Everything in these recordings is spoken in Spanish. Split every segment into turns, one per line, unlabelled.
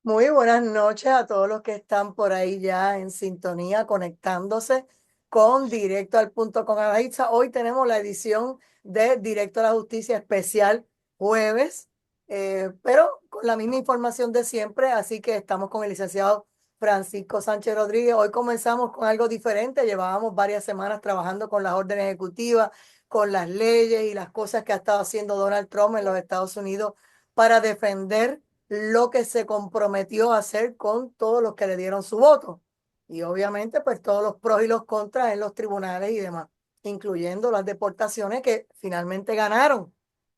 Muy buenas noches a todos los que están por ahí ya en sintonía, conectándose con Directo al Punto con Adaitza. Hoy tenemos la edición de Directo a la Justicia especial jueves, pero con la misma información de siempre, así que estamos con el licenciado Francisco Sánchez Rodríguez. Hoy comenzamos con algo diferente, llevábamos varias semanas trabajando con las órdenes ejecutivas, con las leyes y las cosas que ha estado haciendo Donald Trump en los Estados Unidos para defender lo que se comprometió a hacer con todos los que le dieron su voto. Y obviamente, pues todos los pros y los contras en los tribunales y demás, incluyendo las deportaciones que finalmente ganaron.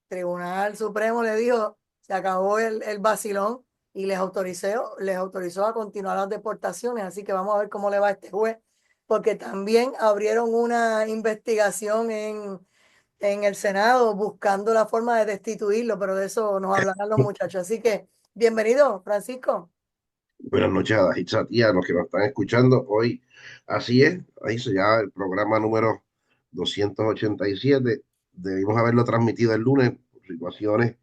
Tribunal Supremo le dijo, se acabó el vacilón y les autorizó a continuar las deportaciones. Así que vamos a ver cómo le va a este juez, porque también abrieron una investigación en el Senado buscando la forma de destituirlo, pero de eso nos hablarán los muchachos. Así que, bienvenido, Francisco.
Buenas noches a Dajitzat y a los que nos están escuchando hoy. Así es, ahí se llama el programa número 287. Debimos haberlo transmitido el lunes, por situaciones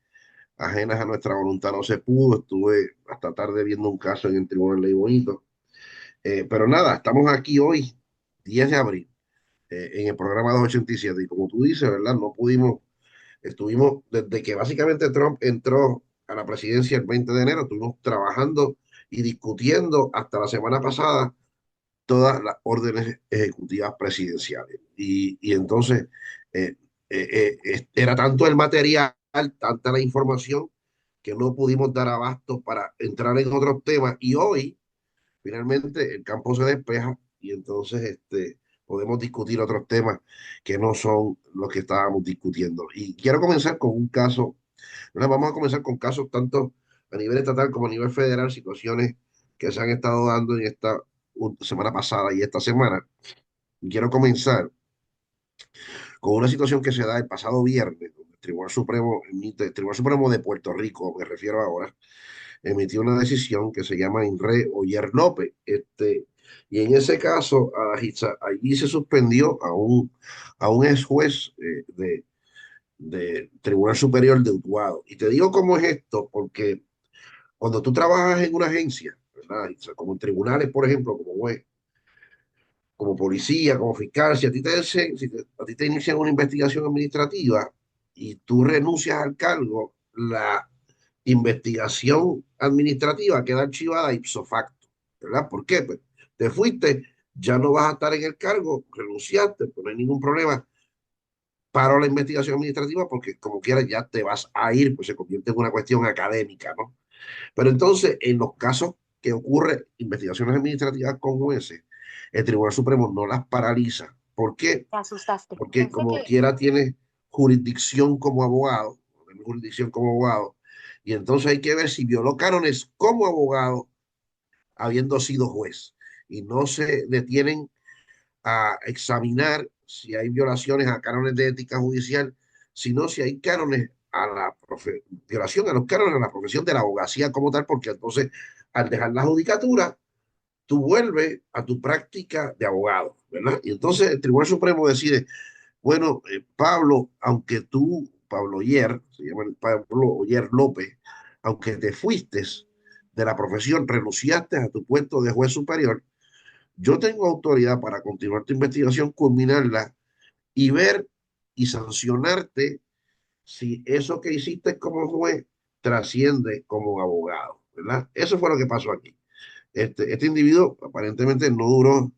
ajenas a nuestra voluntad no se pudo. Estuve hasta tarde viendo un caso en el Tribunal Ley Bonito. Pero nada, estamos aquí hoy, 10 de abril, en el programa 287. Y como tú dices, ¿verdad? No pudimos, estuvimos desde que básicamente Trump entró a la presidencia el 20 de enero, estuvimos trabajando y discutiendo hasta la semana pasada todas las órdenes ejecutivas presidenciales. Y entonces era tanto el material, tanta la información, que no pudimos dar abasto para entrar en otros temas. Y hoy, finalmente, el campo se despeja y entonces podemos discutir otros temas que no son los que estábamos discutiendo. Y quiero comenzar con un caso. ¿Verdad? Vamos a comenzar con casos tanto a nivel estatal como a nivel federal, situaciones que se han estado dando en esta semana pasada y esta semana. Y quiero comenzar con una situación que se da el pasado viernes, donde el Tribunal Supremo el Tribunal Supremo de Puerto Rico, me refiero ahora, emitió una decisión que se llama INRE Oyer López. Y en ese caso, allí se suspendió a un ex juez de Tribunal Superior de Utuado. Y te digo cómo es esto, porque cuando tú trabajas en una agencia, ¿verdad? O sea, como en tribunales, por ejemplo, como juez, como policía, como fiscal, a ti te inician una investigación administrativa y tú renuncias al cargo, la investigación administrativa queda archivada ipso facto, ¿verdad? ¿Por qué? Pues te fuiste, ya no vas a estar en el cargo, renunciaste, pues no hay ningún problema. Paro la investigación administrativa porque como quieras ya te vas a ir, pues se convierte en una cuestión académica, ¿no? Pero entonces, en los casos que ocurre investigaciones administrativas con jueces, el Tribunal Supremo no las paraliza. ¿Por qué?
Te asustaste.
Porque como quiera tiene jurisdicción como abogado, tiene jurisdicción como abogado, y entonces hay que ver si violó cánones como abogado habiendo sido juez. Y no se detienen a examinar si hay violaciones a cánones de ética judicial, sino si hay cánones a violación a los cánones a la profesión de la abogacía como tal, porque entonces al dejar la judicatura, tú vuelves a tu práctica de abogado, ¿verdad? Y entonces el Tribunal Supremo decide, bueno, Pablo, aunque tú, Pablo Oyer, se llama Pablo Oyer López, aunque te fuiste de la profesión, renunciaste a tu puesto de juez superior, yo tengo autoridad para continuar tu investigación, culminarla y ver y sancionarte si eso que hiciste como juez trasciende como abogado, ¿verdad? Eso fue lo que pasó aquí. Este individuo aparentemente no duró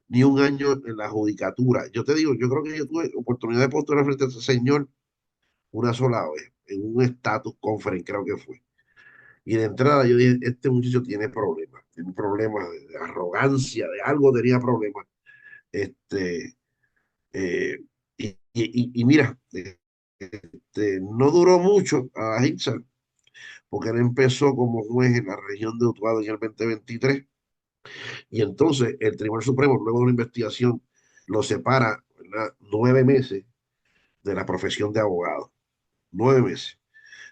ni un año en la judicatura. Yo te digo, yo creo que yo tuve oportunidad de postular frente a ese señor una sola vez, en un status conference, creo que fue. Y de entrada yo dije, este muchacho tiene problemas de arrogancia, de algo tenía problemas. Este, eh, y mira, no duró mucho a Hitchell, porque él empezó como juez en la región de Utuado en el 2023, y entonces el Tribunal Supremo, luego de una investigación, lo separa, ¿verdad? 9 meses de la profesión de abogado. 9 meses.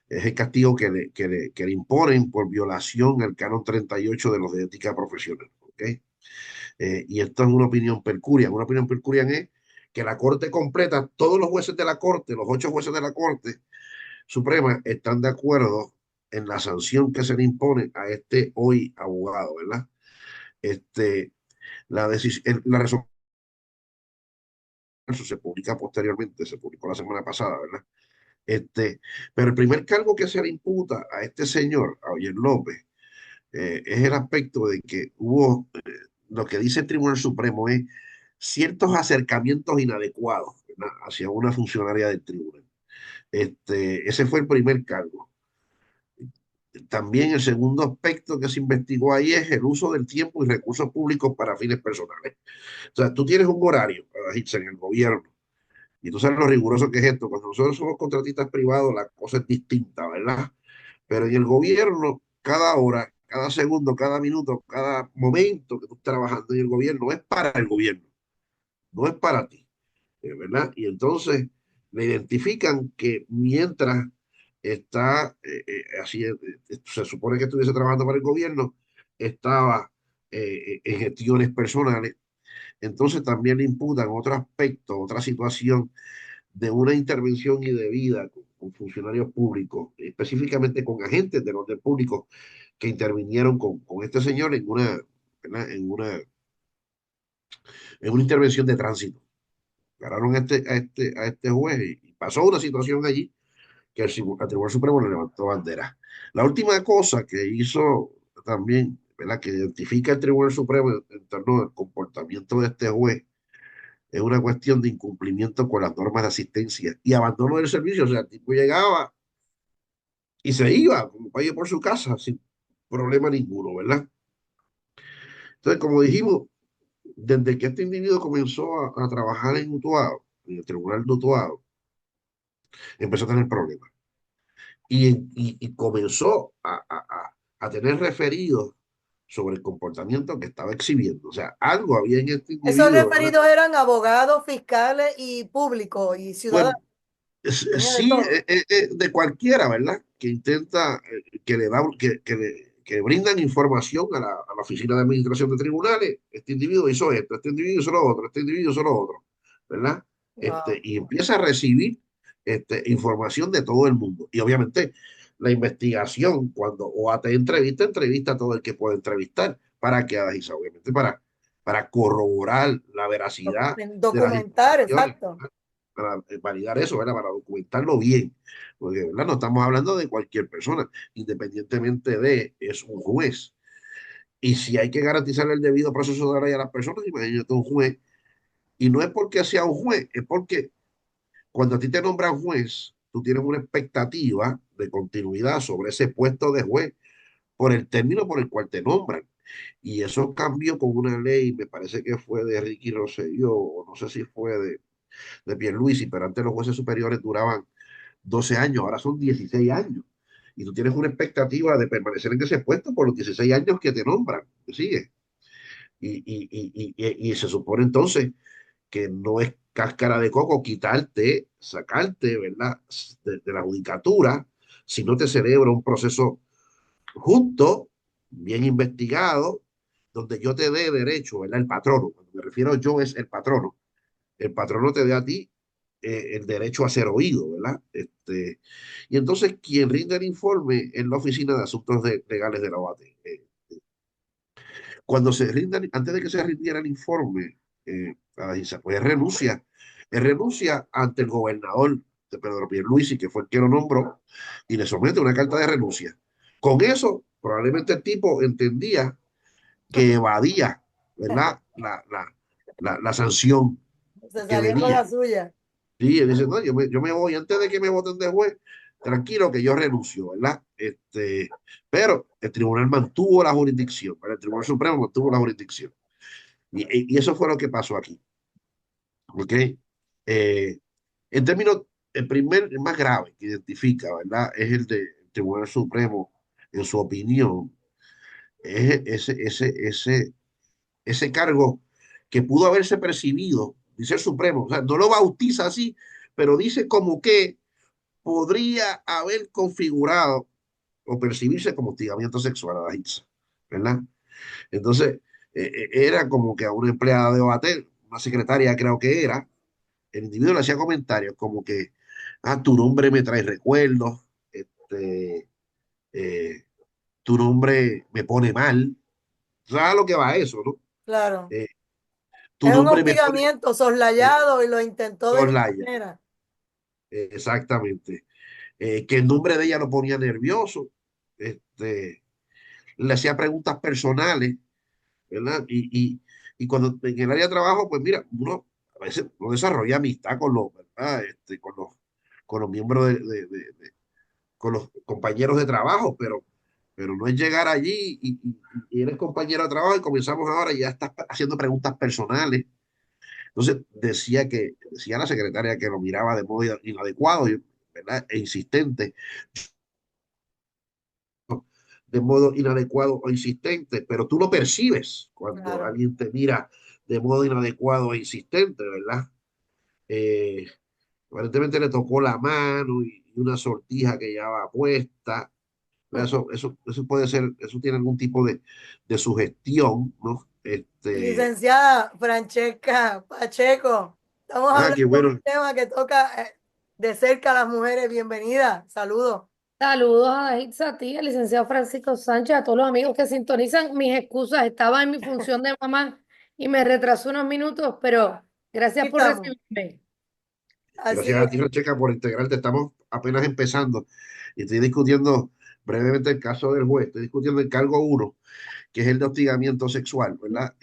Es el castigo que le imponen por violación al canon 38 de los de ética profesional. ¿Okay? Y esto es una opinión percuria. Una opinión percuria es que la Corte completa, todos los jueces de la Corte, los 8 jueces de la Corte Suprema, están de acuerdo en la sanción que se le impone a este hoy abogado, ¿verdad? Este, la resolución se publica posteriormente, se publicó la semana pasada, ¿verdad? Pero el primer cargo que se le imputa a este señor, a Oyer López, es el aspecto de que hubo, lo que dice el Tribunal Supremo es ciertos acercamientos inadecuados, ¿verdad?, hacia una funcionaria del tribunal. Ese fue el primer cargo. También el segundo aspecto que se investigó ahí es el uso del tiempo y recursos públicos para fines personales. O sea, tú tienes un horario, en el gobierno, y tú sabes lo riguroso que es esto. Cuando nosotros somos contratistas privados, la cosa es distinta, ¿verdad? Pero en el gobierno, cada hora, cada segundo, cada minuto, cada momento que tú estás trabajando en el gobierno es para el gobierno, no es para ti, ¿verdad? Y entonces le identifican que mientras está se supone que estuviese trabajando para el gobierno, estaba en gestiones personales. Entonces también le imputan otro aspecto, otra situación de una intervención indebida con funcionarios públicos, específicamente con agentes del orden público que intervinieron con este señor ¿verdad?, en una intervención de tránsito. Agarraron a este juez y pasó una situación allí que el Tribunal Supremo le levantó bandera. La última cosa que hizo también, ¿verdad?, que identifica el Tribunal Supremo en torno al comportamiento de este juez, es una cuestión de incumplimiento con las normas de asistencia y abandono del servicio. O sea, el tipo llegaba y se iba, como para ir por su casa, sin problema ninguno, ¿verdad? Entonces, como dijimos, desde que este individuo comenzó a trabajar en Utuado, en el tribunal de Utuado, empezó a tener problemas. Y comenzó a tener referidos sobre el comportamiento que estaba exhibiendo. O sea, algo había en este
Esos
individuo, ¿verdad?
referidos eran abogados, fiscales y públicos y
Pues
ciudadanos. Tenía de
sí,
todo.
de cualquiera, ¿verdad? Que intenta, que le da, que brindan información a la Oficina de Administración de Tribunales. Este individuo hizo esto, este individuo hizo lo otro, este individuo hizo lo otro, ¿verdad?
Wow.
Y empieza a recibir información de todo el mundo. Y obviamente la investigación, cuando OAT entrevista a todo el que puede entrevistar. ¿Para qué, Adagisa? Obviamente para corroborar la veracidad de las
Documentar,
informaciones,
exacto.
para validar eso, ¿verdad? Para documentarlo bien, porque, ¿verdad?, no estamos hablando de cualquier persona, independientemente de, es un juez. Y si hay que garantizar el debido proceso de ley a las personas, imagínate un juez. Y no es porque sea un juez, es porque cuando a ti te nombran juez, tú tienes una expectativa de continuidad sobre ese puesto de juez por el término por el cual te nombran. Y eso cambió con una ley, me parece que fue de Ricky Rosselló, o no sé si fue de Pierluisi, pero antes los jueces superiores duraban 12 años, ahora son 16 años. Y tú tienes una expectativa de permanecer en ese puesto por los 16 años que te nombran. ¿Me sigue? Y se supone entonces que no es cáscara de coco quitarte, sacarte, ¿verdad?, de la judicatura, si no te celebra un proceso justo, bien investigado, donde yo te dé derecho, ¿verdad? El patrono, cuando me refiero yo es el patrono te dé a ti el derecho a ser oído, ¿verdad? Y entonces quien rinde el informe es la Oficina de Asuntos Legales de la OAT. Cuando se rinda, antes de que se rindiera el informe, pues él renuncia ante el gobernador de Pedro Pierluisi, que fue el que lo nombró, y le somete una carta de renuncia. Con eso, probablemente el tipo entendía que evadía, ¿verdad?, la sanción
Se
que
salía con
debía.
la suya.
Sí, él dice, no, yo me voy antes de que me voten de juez, tranquilo que yo renuncio, ¿verdad? Pero el tribunal mantuvo la jurisdicción, ¿verdad? El Tribunal Supremo mantuvo la jurisdicción. Y eso fue lo que pasó aquí, ¿ok? Eh, en términos, el más grave que identifica, ¿verdad? Es el del Tribunal Supremo, en su opinión, es ese cargo que pudo haberse percibido, dice el Supremo, o sea, no lo bautiza así, pero dice como que podría haber configurado o percibirse como hostigamiento sexual a la Hitza, ¿verdad? Entonces, era como que a una empleada de Batel, una secretaria creo que era, el individuo le hacía comentarios como que, tu nombre me trae recuerdos, este, eh, tu nombre me pone mal. ¿Sabes a lo que va eso, no?
claro.
Eh, tu
Es un
nombre me pone
hostigamiento soslayado y lo intentó de esta
soslaya.
manera.
Exactamente. Que el nombre de ella lo ponía nervioso. Este, le hacía preguntas personales, ¿verdad? Y cuando en el área de trabajo, pues mira, uno a veces no desarrolla amistad con los, ¿verdad? Con los miembros con los compañeros de trabajo, pero no es llegar allí y eres compañero de trabajo y comenzamos ahora y ya estás haciendo preguntas personales. Entonces decía la secretaria que lo miraba de modo inadecuado, ¿verdad? E insistente, de modo inadecuado o insistente, pero tú lo percibes cuando
Claro.
alguien te mira de modo inadecuado e insistente, ¿verdad? Eh, Aparentemente le tocó la mano y una sortija que llevaba puesta. Eso puede ser, eso tiene algún tipo de sugestión, ¿no?
Licenciada Francesca Pacheco, estamos hablando
Qué
de un
bueno.
tema que toca de cerca a las mujeres. Bienvenida, saludos.
Saludos a Itza, a ti, al licenciado Francisco Sánchez, a todos los amigos que sintonizan. Mis excusas, estaba en mi función de mamá y me retrasó unos minutos, pero
Aquí
gracias por
estamos,
recibirme.
Gracias
así
a ti,
es.
Francesca, por integrarte. Estamos apenas empezando y estoy discutiendo brevemente el caso del juez. Estoy discutiendo el cargo uno, que es el de hostigamiento sexual, ¿verdad?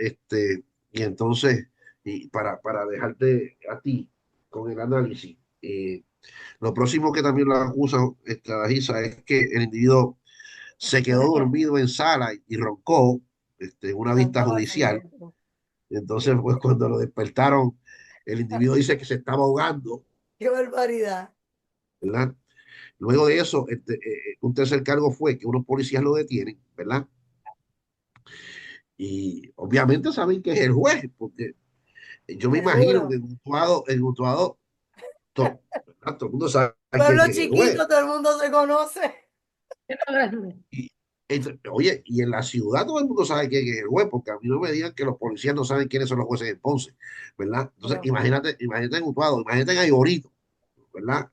Y entonces, y para dejarte a ti con el análisis, lo próximo que también lo acusa esta Gisa es que el individuo se quedó dormido en sala y roncó en una vista
Santo
judicial.
Jesucristo.
Entonces, pues cuando lo despertaron, el individuo dice que se estaba ahogando,
Qué barbaridad.
¿verdad? Luego de eso, un tercer cargo fue que unos policías lo detienen, ¿verdad? Y obviamente saben que es el juez, porque yo me imagino que
Seguro.
en Utuado, ¿verdad? Todo el mundo sabe quién
Pueblo
es el juez.
chiquito, todo el mundo se conoce.
Y, oye, y en la ciudad todo el mundo sabe quién es el juez, porque a mí no me digan que los policías no saben quiénes son los jueces en Ponce, ¿verdad? Entonces,
Bueno,
imagínate en Utuado, imagínate en Ayorito, ¿verdad?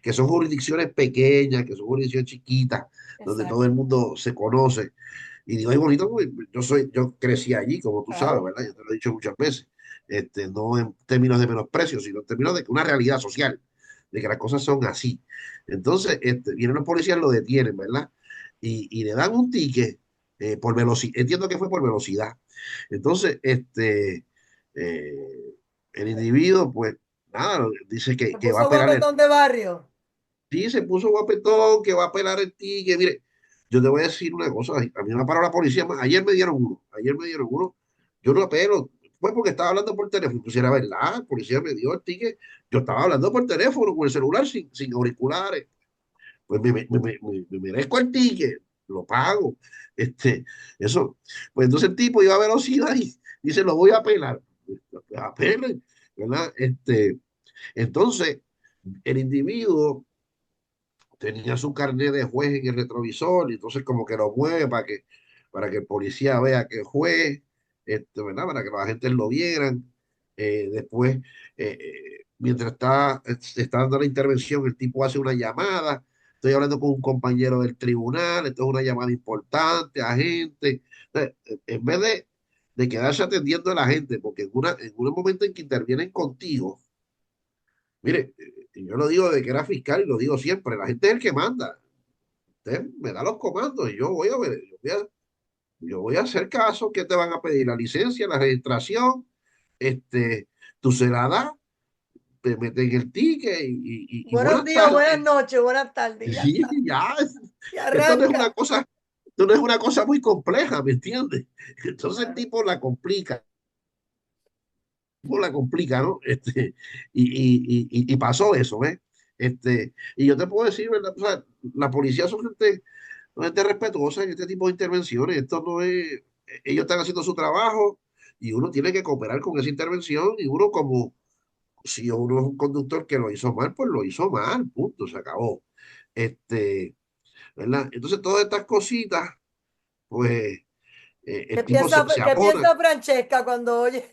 Que son jurisdicciones pequeñas, que son jurisdicciones chiquitas, donde todo el
exacto.
mundo se conoce. Y digo, ay, bonito, porque yo crecí allí, como tú sabes,
Claro,
¿verdad? Yo te lo he dicho muchas veces. No en términos de menosprecio, sino en términos de una realidad social, de que las cosas son así. Entonces, vienen los policías, lo detienen, ¿verdad? Y le dan un ticket por velocidad. Entiendo que fue por velocidad. Entonces, eh, el individuo, pues, nada, dice
se
que va a
puso
apelar el
guapetón de barrio.
sí, se puso guapetón, que va a apelar el ticket. Mire, yo te voy a decir una cosa, a mí me paró la policía, ayer me dieron uno, yo no apelo, fue porque estaba hablando por teléfono, pues era verdad, el policía me dio el ticket, yo estaba hablando por teléfono con el celular sin auriculares, pues me merezco el ticket, lo pago, este, eso, pues entonces el tipo iba a velocidad y dice, lo voy a apelar, apelen, ¿verdad? Entonces, el individuo tenía su carnet de juez en el retrovisor y entonces como que lo mueve para que el policía vea que es juez, ¿verdad? Para que los agentes lo vieran. Después, mientras está dando la intervención, el tipo hace una llamada. Estoy hablando con un compañero del tribunal, esto es una llamada importante, agente. En vez de quedarse atendiendo a la gente, porque en un momento en que intervienen contigo, mire, yo lo digo de que era fiscal y lo digo siempre, la gente es el que manda. Usted me da los comandos y yo voy a ver, yo voy a hacer caso. ¿Qué te van a pedir? La licencia, la registración, este, tú se la das, te meten el ticket y
Buenos
buenas
días,
tardes.
buenas noches, buenas tardes. Ya
Sí,
está.
ya,
Y
esto no es una
arranca.
cosa, esto no es una cosa muy compleja, ¿me entiendes? Entonces el
Claro.
tipo la complica, ¿no? Y pasó eso, ¿ves? Y yo te puedo decir, ¿verdad? O sea, la policía son gente respetuosa en este tipo de intervenciones. Esto no es, ellos están haciendo su trabajo y uno tiene que cooperar con esa intervención y uno como, si uno es un conductor que lo hizo mal, pues lo hizo mal, punto, se acabó. Este, ¿Verdad? Entonces todas estas cositas, pues el tipo se
Qué
apona.
piensa Francesca cuando oye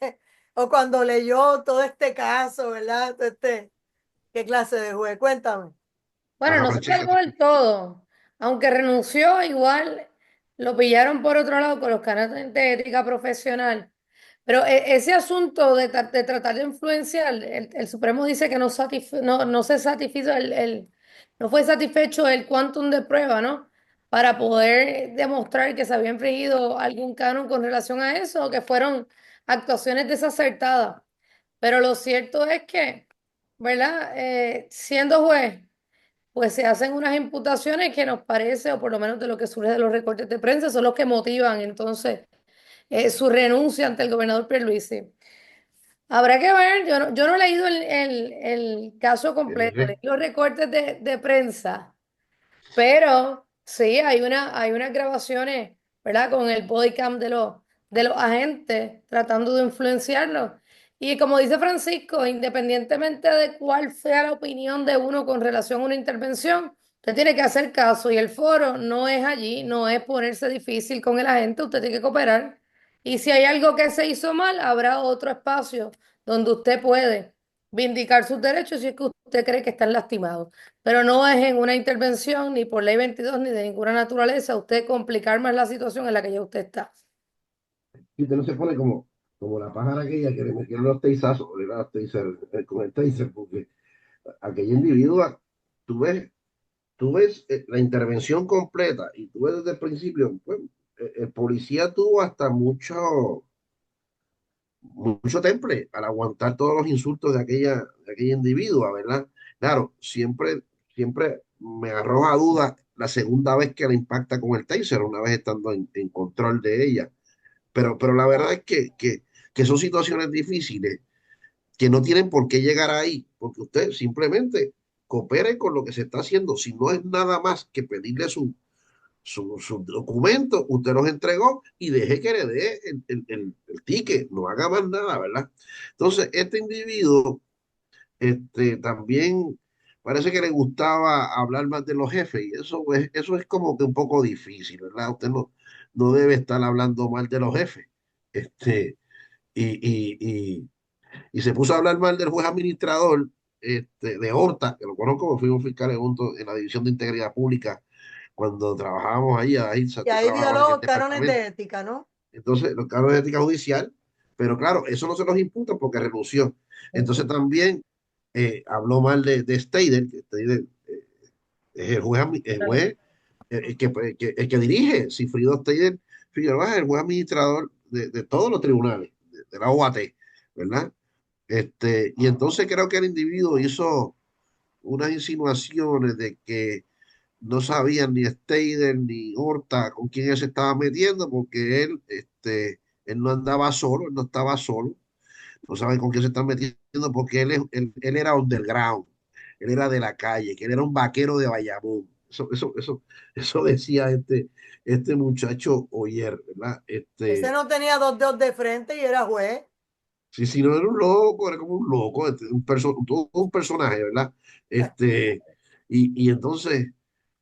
o cuando leyó todo este caso, ¿verdad? ¿Qué clase de juez? Cuéntame.
Bueno,
Ajá,
no se
Francesca,
salvó del todo, aunque renunció, igual lo pillaron por otro lado con los canales de ética profesional. Pero ese asunto de tratar de influenciar, el Supremo dice que no se satisfizo no fue satisfecho el quantum de prueba, ¿no? Para poder demostrar que se había infringido algún canon con relación a eso, o que fueron actuaciones desacertadas. Pero lo cierto es que, ¿verdad? Siendo juez, pues se hacen unas imputaciones que nos parece, o por lo menos de lo que surge de los recortes de prensa, son los que motivan entonces su renuncia ante el gobernador Pierluisi. Habrá que ver, yo no he leído el caso completo, leí los recortes de prensa, pero sí, hay unas grabaciones, ¿verdad? Con el body cam de los agentes tratando de influenciarlo. Y como dice Francisco, independientemente de cuál sea la opinión de uno con relación a una intervención, usted tiene que hacer caso y el foro no es allí, no es ponerse difícil con el agente, usted tiene que cooperar. Y si hay algo que se hizo mal, habrá otro espacio donde usted puede vindicar sus derechos si es que usted cree que están lastimados. Pero no es en una intervención ni por ley 22 ni de ninguna naturaleza usted complicar más la situación en la que ya usted está.
Y usted no se pone como la pájara aquella que le metieron los teizazos, era los con el taser, porque aquella individua, tú ves, tú ves la intervención completa y tú ves desde el principio, pues, el policía tuvo hasta mucho temple al aguantar todos los insultos de aquella individua, ¿verdad? Claro, siempre me arroja duda la segunda vez que la impacta con el taser, una vez estando en control de ella. Pero la verdad es que son situaciones difíciles que no tienen por qué llegar ahí, porque usted simplemente coopere con lo que se está haciendo. Si no es nada más que pedirle su documento, usted los entregó y deje que le dé el ticket, no haga más nada, ¿verdad? Entonces, este individuo también parece que le gustaba hablar más de los jefes y eso es como que un poco difícil, ¿verdad? Usted no debe estar hablando mal de los jefes. Este, y, y, y, y se puso a hablar mal del juez administrador de Horta, que lo conozco, fuimos fiscales juntos en la División de Integridad Pública cuando trabajábamos ahí,
Y
tú
ahí dio
trabajabas en el
los cánones
departamento.
de ética, ¿no?
Entonces, los cargos de ética judicial, pero claro, eso no se los imputa porque renunció. Entonces también habló mal de Steiner, que Steiner es el juez el que dirige, Cifrido Steiner Figueroa, es el juez administrador de todos los tribunales, de la OAT, ¿verdad? Y entonces creo que el individuo hizo unas insinuaciones de que no sabían ni Steiner ni Horta con quién él se estaba metiendo, porque él no andaba solo, él no estaba solo, no saben con quién se están metiendo, porque él era underground, él era de la calle, que él era un vaquero de Bayamón. Eso decía este muchacho Oyer, ¿verdad?
Ese no tenía dos dedos de frente y era juez.
Sí, sí, no era un loco, era como un loco, todo un personaje, ¿verdad? Este, y entonces,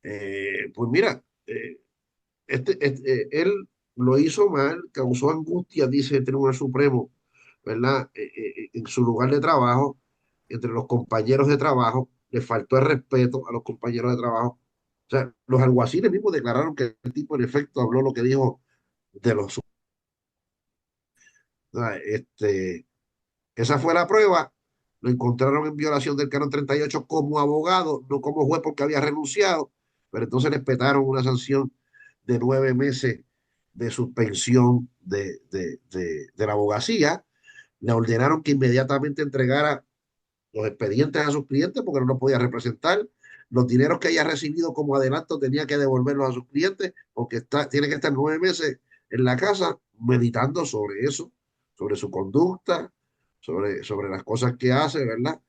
pues mira, él lo hizo mal, causó angustia, dice el Tribunal Supremo, ¿verdad? En su lugar de trabajo, entre los compañeros de trabajo, le faltó el respeto a los compañeros de trabajo. O sea, los alguaciles mismos declararon que el tipo en efecto habló lo que dijo de los... O sea, esa fue la prueba. Lo encontraron en violación del canon 38 como abogado, no como juez porque había renunciado, pero entonces le petaron una sanción de 9 meses de suspensión de la abogacía. Le ordenaron que inmediatamente entregara los expedientes a sus clientes porque no los podía representar. Los dineros que haya recibido como adelanto tenía que devolverlos a sus clientes porque tiene que estar 9 meses en la casa meditando sobre eso, sobre su conducta, sobre las cosas que hace, ¿verdad?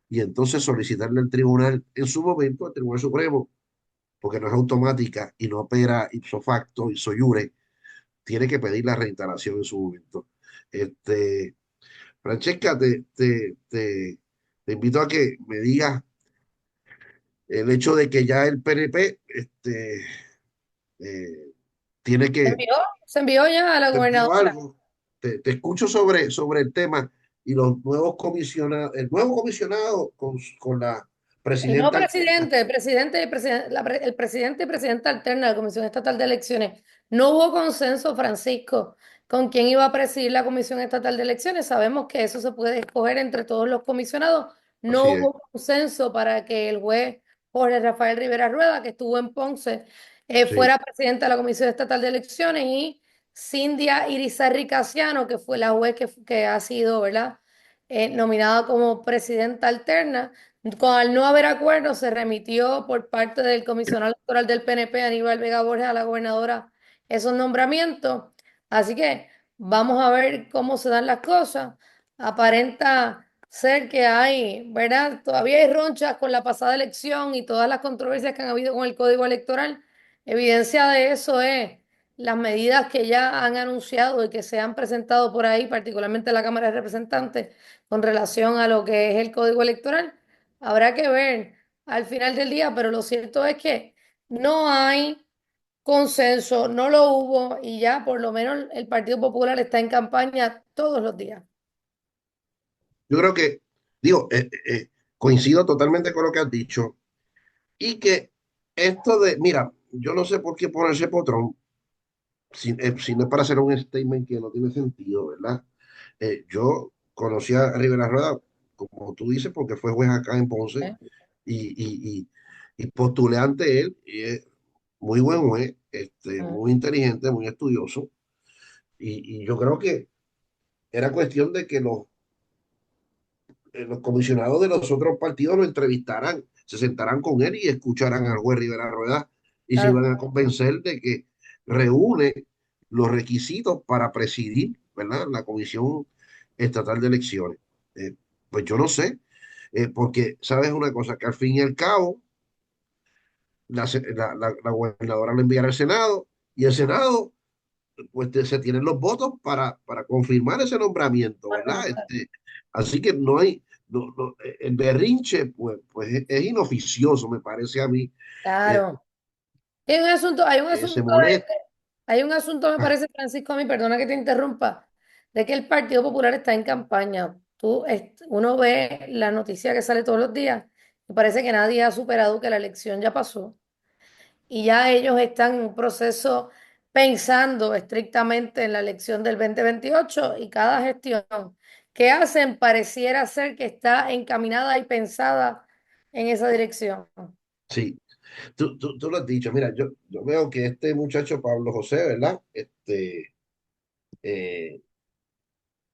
Y entonces solicitarle al tribunal en su momento, al Tribunal Supremo, porque no es automática y no opera ipso facto, ipso iure, tiene que pedir la reinstalación en su momento. Este, Francesca, te invito a que me digas el hecho de que ya el PNP eh, tiene
Se
que
envió, se envió ya a la
te envió
gobernadora.
algo. Te escucho sobre el tema y los nuevos comisionados, el nuevo comisionado con la
Y no
presidenta alterna.
presidente, el presidente y presidenta alterna de la Comisión Estatal de Elecciones. No hubo consenso, Francisco, con quién iba a presidir la Comisión Estatal de Elecciones. Sabemos que eso se puede escoger entre todos los comisionados. No
Así es,
hubo consenso para que el juez Jorge Rafael Rivera Rueda, que estuvo en Ponce,
sí,
fuera presidenta de la Comisión Estatal de Elecciones, y Cindia Irizarry Casiano, que fue la juez que ha sido, ¿verdad? Nominada como presidenta alterna. Al no haber acuerdo, se remitió por parte del comisionado electoral del PNP, Aníbal Vega Borges, a la gobernadora esos nombramientos. Así que vamos a ver cómo se dan las cosas. Aparenta ser que hay, ¿verdad? Todavía hay ronchas con la pasada elección y todas las controversias que han habido con el código electoral. Evidencia de eso es las medidas que ya han anunciado y que se han presentado por ahí, particularmente en la Cámara de Representantes, con relación a lo que es el código electoral. Habrá que ver al final del día, pero lo cierto es que no hay consenso, no lo hubo y ya por lo menos el Partido Popular está en campaña todos los días.
yo creo que, digo, coincido totalmente con lo que has dicho y que esto de, mira, yo no sé por qué ponerse potrón, si no es para hacer un statement que no tiene sentido, ¿verdad? Yo conocí a Rivera Rueda, como tú dices, porque fue juez acá en Ponce
¿Eh?
y postulé ante él. Y es muy buen juez,
Mm.
muy inteligente, muy estudioso. Y yo creo que era cuestión de que los comisionados de los otros partidos lo entrevistaran, se sentaran con él y escucharan al juez Rivera Rueda y se
Claro.
iban a convencer de que reúne los requisitos para presidir, ¿verdad? La Comisión Estatal de Elecciones. Eh, pues yo no sé, porque sabes una cosa, que al fin y al cabo la gobernadora le enviará al Senado y el Senado pues se tienen los votos para confirmar ese nombramiento, ¿verdad? Así que no hay, el berrinche pues es inoficioso, me parece a mí. Eh,
Claro. Hay un
se
asunto
molesta.
hay un asunto, me
Ah,
parece, Francisco, a mí, perdona que te interrumpa, de que el Partido Popular está en campaña. Uno ve la noticia que sale todos los días y parece que nadie ha superado que la elección ya pasó y ya ellos están en un proceso pensando estrictamente en la elección del 2028 y cada gestión que hacen pareciera ser que está encaminada y pensada en esa dirección.
sí, tú lo has dicho. Mira, yo veo que este muchacho Pablo José, ¿verdad? Eh,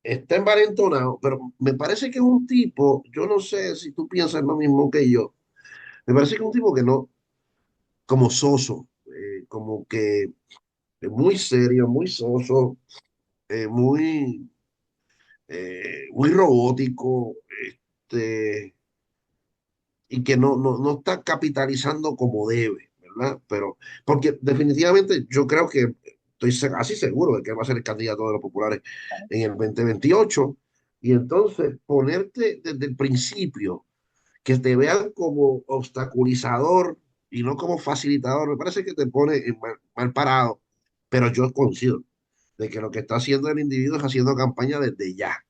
está envalentonado, pero me parece que es un tipo, yo no sé si tú piensas lo mismo que yo, me parece que es un tipo que no, como soso, como que muy serio, muy soso, muy, muy robótico, y que no está capitalizando como debe, ¿verdad? Pero, porque definitivamente yo creo que estoy casi seguro de que va a ser el candidato de los populares en el 2028. Y entonces ponerte desde el principio, que te vean como obstaculizador y no como facilitador, me parece que te pone en mal parado. Pero yo coincido de que lo que está haciendo el individuo es haciendo campaña desde ya.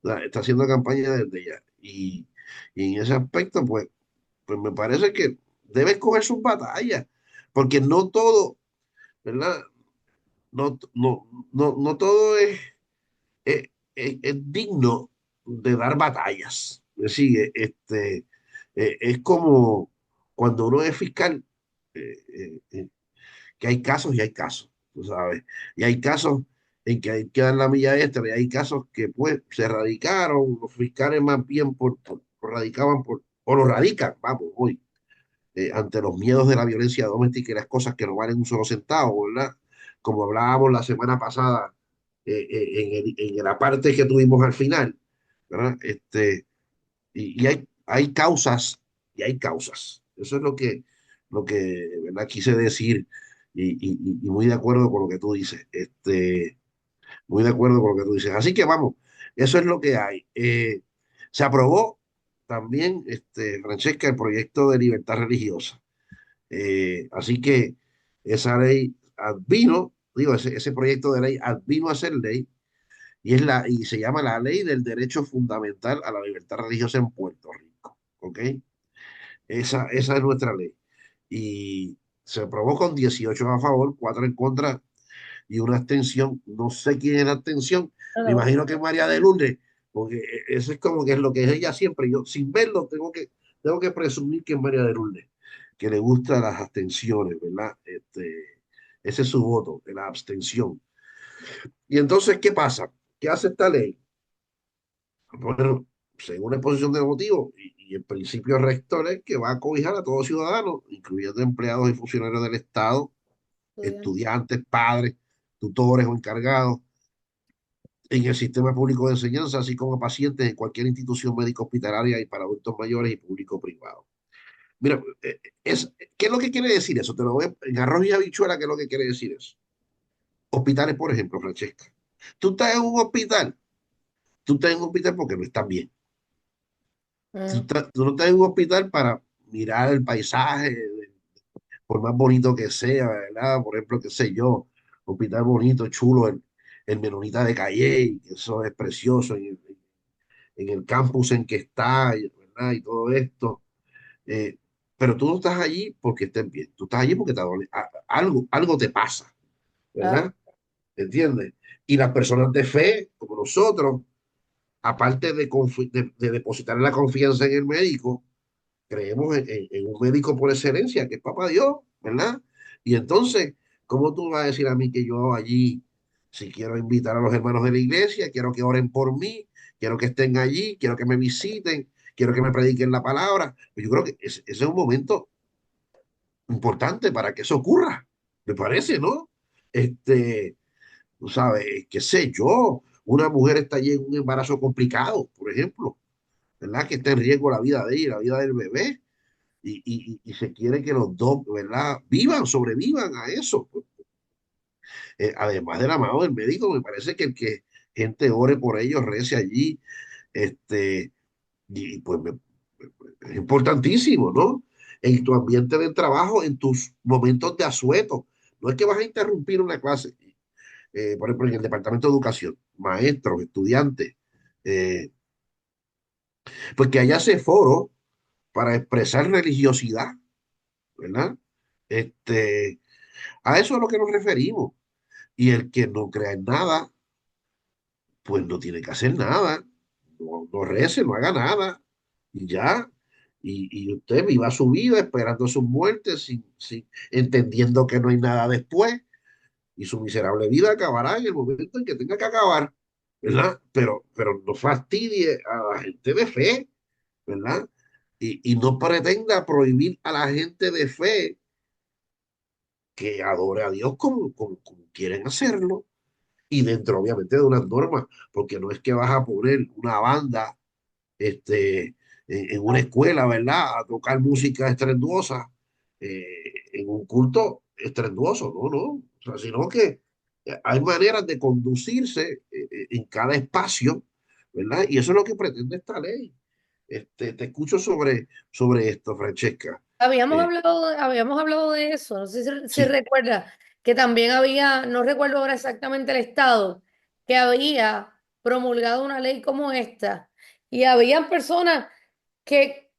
O sea, está haciendo campaña desde ya. Y en ese aspecto, pues me parece que debe escoger sus batallas, porque no todo, ¿verdad? No todo es digno de dar batallas. Es decir, es como cuando uno es fiscal, eh, que hay casos y hay casos, tú sabes. Y hay casos en que hay que dar la milla extra y hay casos que pues se radicaron, los fiscales más bien radicaban o lo radican, vamos, hoy ante los miedos de la violencia doméstica y las cosas que no valen un solo centavo, ¿verdad? Como hablábamos la semana pasada en la parte que tuvimos al final, ¿verdad? Y hay causas y hay causas. Eso es lo que ¿verdad? Quise decir y muy de acuerdo con lo que tú dices. Muy de acuerdo con lo que tú dices. Así que vamos, eso es lo que hay. Se aprobó también, Francesca, el proyecto de libertad religiosa. Así que esa ley advino, digo, ese proyecto de ley advino a ser ley y se llama la Ley del Derecho Fundamental a la Libertad Religiosa en Puerto Rico. ¿Ok? Esa es nuestra ley. Y se aprobó con 18 a favor, 4 en contra y una abstención. No sé quién es la abstención. Me
Bueno,
imagino que es María de Lourdes, porque eso es como que es lo que es ella siempre. Yo, sin verlo, tengo que presumir que es María de Lourdes, que le gustan las abstenciones, ¿verdad? Ese es su voto, de la abstención. Y entonces, ¿qué pasa? ¿Qué hace esta ley? Bueno, según la exposición de motivos y el principio rector es que va a cobijar a todos ciudadanos, incluyendo empleados y funcionarios del Estado,
estudiante.
estudiantes, padres, tutores o encargados en el sistema público de enseñanza, así como pacientes en cualquier institución médico hospitalaria y para adultos mayores y público privado. Mira, ¿qué es lo que quiere decir eso? Te lo voy en arroz y habichuela, ¿qué es lo que quiere decir eso? Hospitales, por ejemplo, Francesca. Tú estás en un hospital, tú estás en un hospital porque no estás bien.
Mm,
Tú no estás en un hospital para mirar el paisaje, por más bonito que sea, ¿verdad? Por ejemplo, qué sé yo, hospital bonito, chulo, el Menonita de Calle, que eso es precioso en el campus en que está, ¿verdad? Y todo esto. Eh, pero tú no estás allí porque estés bien, tú estás allí porque algo te pasa,
claro.
¿verdad? ¿Entiendes? Y las personas de fe, como nosotros, aparte de depositar la confianza en el médico, creemos en un médico por excelencia, que es Papá Dios, ¿verdad? Y entonces, ¿cómo tú vas a decir a mí que yo allí, si quiero invitar a los hermanos de la iglesia, quiero que oren por mí, quiero que estén allí, quiero que me visiten, quiero que me prediquen la palabra? Pues yo creo que ese es un momento importante para que eso ocurra, me parece, ¿no? Este, tú sabes, qué sé yo, una mujer está allí en un embarazo complicado, por ejemplo, ¿verdad? Que está en riesgo la vida de ella, y la vida del bebé y se quiere que los dos, ¿verdad? Vivan, sobrevivan a eso. Además de la mano del médico, me parece que el que gente ore por ellos, rece allí, este, y pues es importantísimo, ¿no? En tu ambiente de trabajo, en tus momentos de asueto. No es que vas a interrumpir una clase, por ejemplo, en el Departamento de Educación, maestros, estudiantes, eh, pues que haya ese foro para expresar religiosidad, ¿verdad? Este, A eso es a lo que nos referimos. Y el que no crea en nada, pues no tiene que hacer nada. No rece, no haga nada. Y ya. Y usted viva su vida esperando su muerte, entendiendo que no hay nada después. Y su miserable vida acabará en el momento en que tenga que acabar. ¿Verdad? Pero no fastidie a la gente de fe, ¿verdad? Y no pretenda prohibir a la gente de fe que adore a Dios como quieren hacerlo y dentro obviamente de unas normas, porque no es que vas a poner una banda en una escuela, ¿verdad? A tocar música estrenduosa en un culto estrenduoso, no, no, o sea, sino que hay maneras de conducirse en cada espacio, ¿verdad? Y eso es lo que pretende esta ley. Te escucho sobre esto, Francesca. Eh,
Habíamos hablado de eso, no sé si
sí,
recuerda que también había, no recuerdo ahora exactamente el estado, que había promulgado una ley como esta y habían personas que,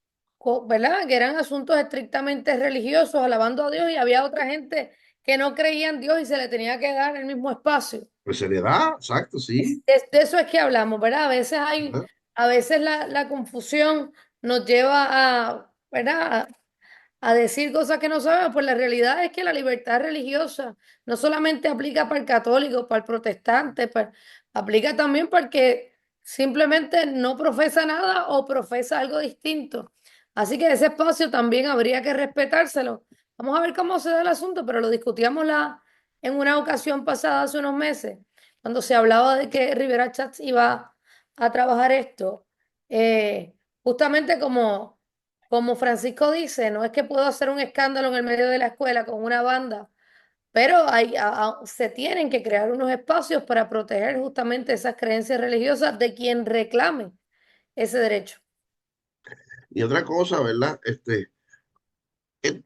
¿verdad? Que eran asuntos estrictamente religiosos, alabando a Dios y había otra gente que no creía en Dios y se le tenía que dar el mismo espacio.
pues se le da, exacto, sí.
De eso es que hablamos, ¿verdad?
Ajá.
A veces la confusión nos lleva a, ¿verdad? A decir cosas que no sabemos, pues la realidad es que la libertad religiosa no solamente aplica para el católico, para el protestante, aplica también para el que simplemente no profesa nada o profesa algo distinto. Así que ese espacio también habría que respetárselo. Vamos a ver cómo se da el asunto, pero lo discutíamos en una ocasión pasada hace unos meses, cuando se hablaba de que Rivera Chats iba a trabajar esto. Justamente como Francisco dice, no es que puedo hacer un escándalo en el medio de la escuela con una banda, pero se tienen que crear unos espacios para proteger justamente esas creencias religiosas de quien reclame ese derecho.
Y otra cosa, ¿verdad?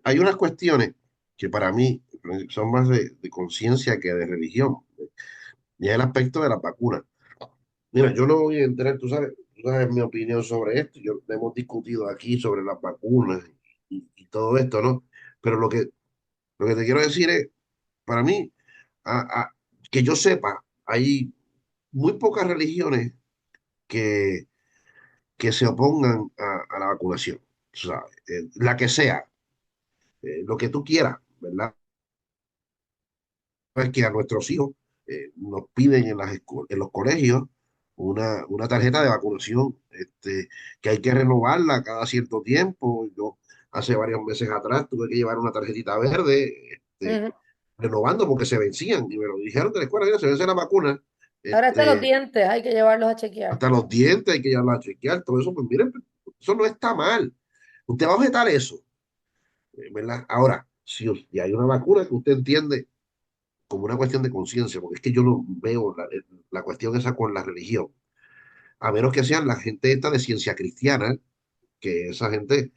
Hay unas cuestiones que para mí son más de conciencia que de religión, y es el aspecto de la vacuna. Mira, yo no voy a entrar, tú sabes mi opinión sobre esto, hemos discutido aquí sobre las vacunas, y todo esto, ¿no? Pero lo que te quiero decir es, para mí, a- a- que yo sepa, hay muy pocas religiones que, que se opongan a la vacunación. O sea, la que sea, lo que tú quieras, ¿verdad? Es que a nuestros hijos nos piden en en los colegios una tarjeta de vacunación, que hay que renovarla cada cierto tiempo. Yo hace varios meses atrás tuve que llevar una tarjetita verde,
Ujú.
renovando porque se vencían y me lo dijeron de la escuela: mira, se vence la vacuna,
Ahora hasta los
este,
dientes hay que llevarlos a chequear.
hasta los dientes hay que llevarla a chequear, todo eso. Pues miren, eso no está mal. Usted va a objetar eso, ¿verdad? Ahora, si hay una vacuna que usted entiende como una cuestión de conciencia, porque es que yo no veo la cuestión esa con la religión, a menos que sean la gente esta de ciencia cristiana, que esa gente,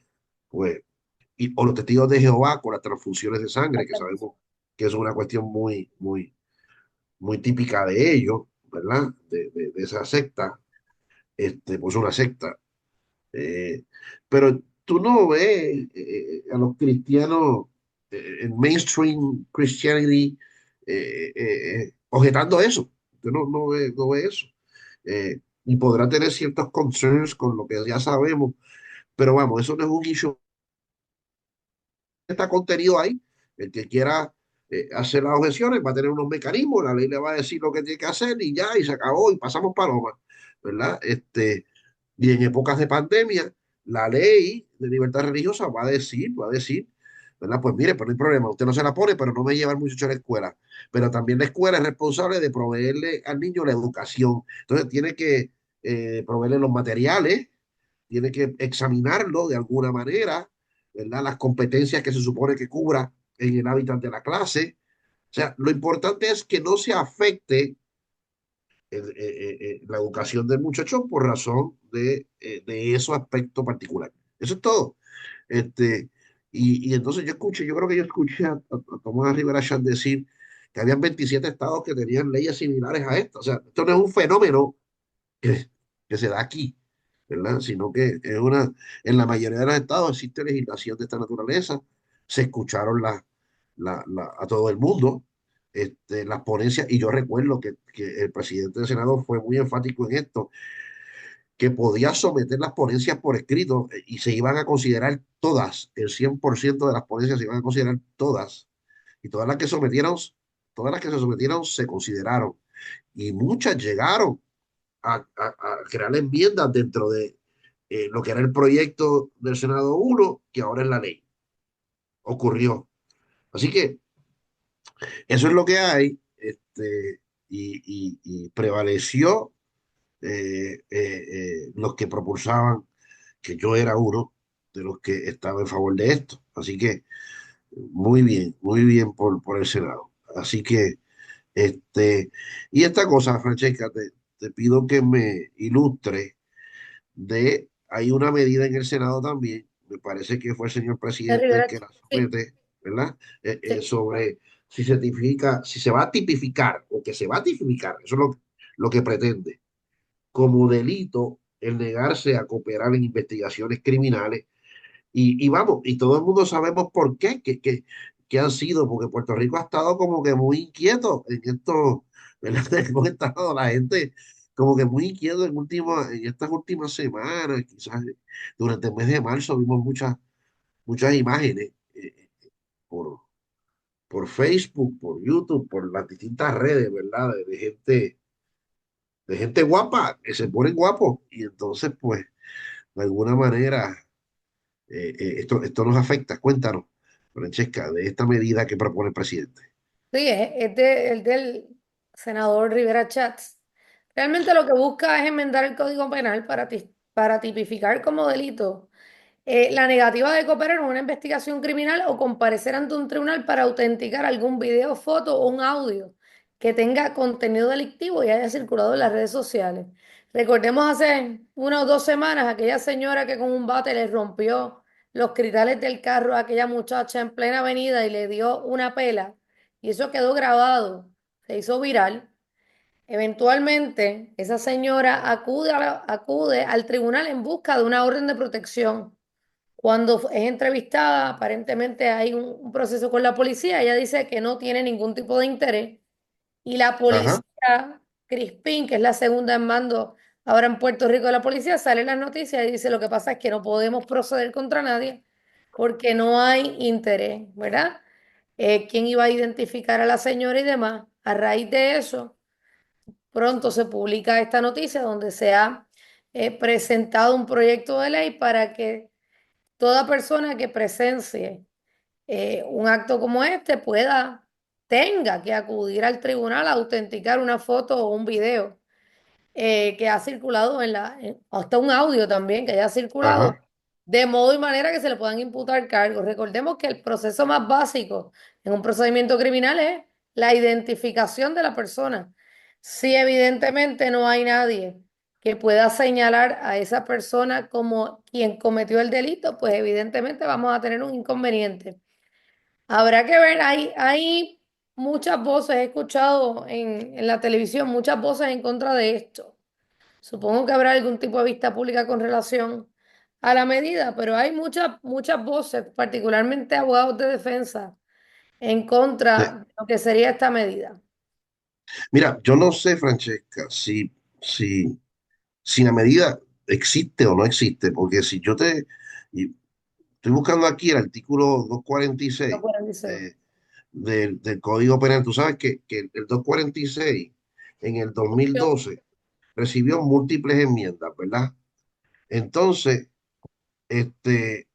pues, o los testigos de Jehová con las transfusiones de sangre, que sabemos que es una cuestión muy típica de ellos, ¿verdad? De esa secta, pues una secta. Eh, pero tú no ves a los cristianos en mainstream Christianity objetando eso. Tú no ve eso. Y podrá tener ciertos concerns con lo que ya sabemos, pero vamos, eso no es un issue. Está contenido ahí. El que quiera hacer las objeciones va a tener unos mecanismos, la ley le va a decir lo que tiene que hacer y ya, y se acabó, y pasamos paloma, ¿verdad? Y en épocas de pandemia, la ley de libertad religiosa va a decir, ¿verdad? Pues mire, pero no hay problema, usted no se la pone, pero no me lleva el muchacho a la escuela. Pero también la escuela es responsable de proveerle al niño la educación. Entonces tiene que proveerle los materiales, tiene que examinarlo de alguna manera, ¿verdad? Las competencias que se supone que cubra en el hábitat de la clase. O sea, lo importante es que no se afecte la educación del muchacho por razón de esos aspectos particulares. Eso es todo. Este, y entonces yo creo que yo escuché a Tomás Rivera Chat decir que habían 27 estados que tenían leyes similares a esta. O sea, esto no es un fenómeno que, que se da aquí, ¿verdad? Sino que en la mayoría de los estados existe legislación de esta naturaleza. Se escucharon a todo el mundo, las ponencias, y yo recuerdo que el presidente del Senado fue muy enfático en esto, que podía someter las ponencias por escrito y se iban a considerar todas, el 100% de las ponencias se iban a considerar todas, y todas las que se sometieron se consideraron, y muchas llegaron a crear enmiendas dentro de lo que era el proyecto del Senado 1, que ahora es la ley. Ocurrió. Así que eso es lo que hay, y prevaleció los que propulsaban, que yo era uno de los que estaba en favor de esto. Así que muy bien por el Senado. Así que, este, y esta cosa, Francesca, te pido que me ilustre hay una medida en el Senado también, me parece que fue el señor
De
presidente el
Rivera,
que la
sí,
somete, ¿verdad?
sí.
Sobre si se va a tipificar, o que se va a tipificar, eso es lo que pretende, como delito el negarse a cooperar en investigaciones criminales. Y vamos, y todo el mundo sabemos por qué, que han sido, porque Puerto Rico ha estado como que muy inquieto en esto, ¿verdad? Hemos estado la gente como que muy inquieto en estas últimas semanas, quizás durante el mes de marzo vimos muchas imágenes por, por Facebook, por YouTube, por las distintas redes, ¿verdad? De gente guapa, que se ponen guapos, y entonces, pues, de alguna manera esto nos afecta. Cuéntanos, Francesca, de esta medida que propone el presidente.
Sí, el del senador Rivera Chats. Realmente lo que busca es enmendar el Código Penal para tipificar como delito la negativa de cooperar en una investigación criminal o comparecer ante un tribunal para autenticar algún video, foto o un audio que tenga contenido delictivo y haya circulado en las redes sociales. Recordemos hace 1 o 2 semanas aquella señora que con un bate le rompió los cristales del carro a aquella muchacha en plena avenida y le dio una pela. Y eso quedó grabado, se hizo viral. Eventualmente, esa señora acude al tribunal en busca de una orden de protección. Cuando es entrevistada, aparentemente hay un proceso con la policía. Ella dice que no tiene ningún tipo de interés. Y la
Ajá,
policía, Crispín, que es la segunda en mando ahora en Puerto Rico de la policía, sale en las noticias y dice, lo que pasa es que no podemos proceder contra nadie porque no hay interés, ¿verdad? ¿Quién iba a identificar a la señora y demás? A raíz de eso, pronto se publica esta noticia donde se ha presentado un proyecto de ley para que toda persona que presencie un acto como este tenga que acudir al tribunal a autenticar una foto o un video que ha circulado hasta un audio también que haya circulado,
ajá.
de modo y manera que se le puedan imputar cargos. Recordemos que el proceso más básico en un procedimiento criminal es la identificación de la persona. Si evidentemente no hay nadie que pueda señalar a esa persona como quien cometió el delito, pues evidentemente vamos a tener un inconveniente. Habrá que ver, hay muchas voces, he escuchado en la televisión muchas voces en contra de esto. Supongo que habrá algún tipo de vista pública con relación a la medida, pero hay muchas voces, particularmente abogados de defensa, en
Sí.
contra de lo que sería esta medida.
Mira, yo no sé, Francesca, si la medida existe o no existe, porque si yo y estoy buscando aquí el artículo
No
246
pueden decir.
del Código Penal, tú sabes que el 246 en el 2012 recibió múltiples enmiendas, ¿verdad? Entonces, este,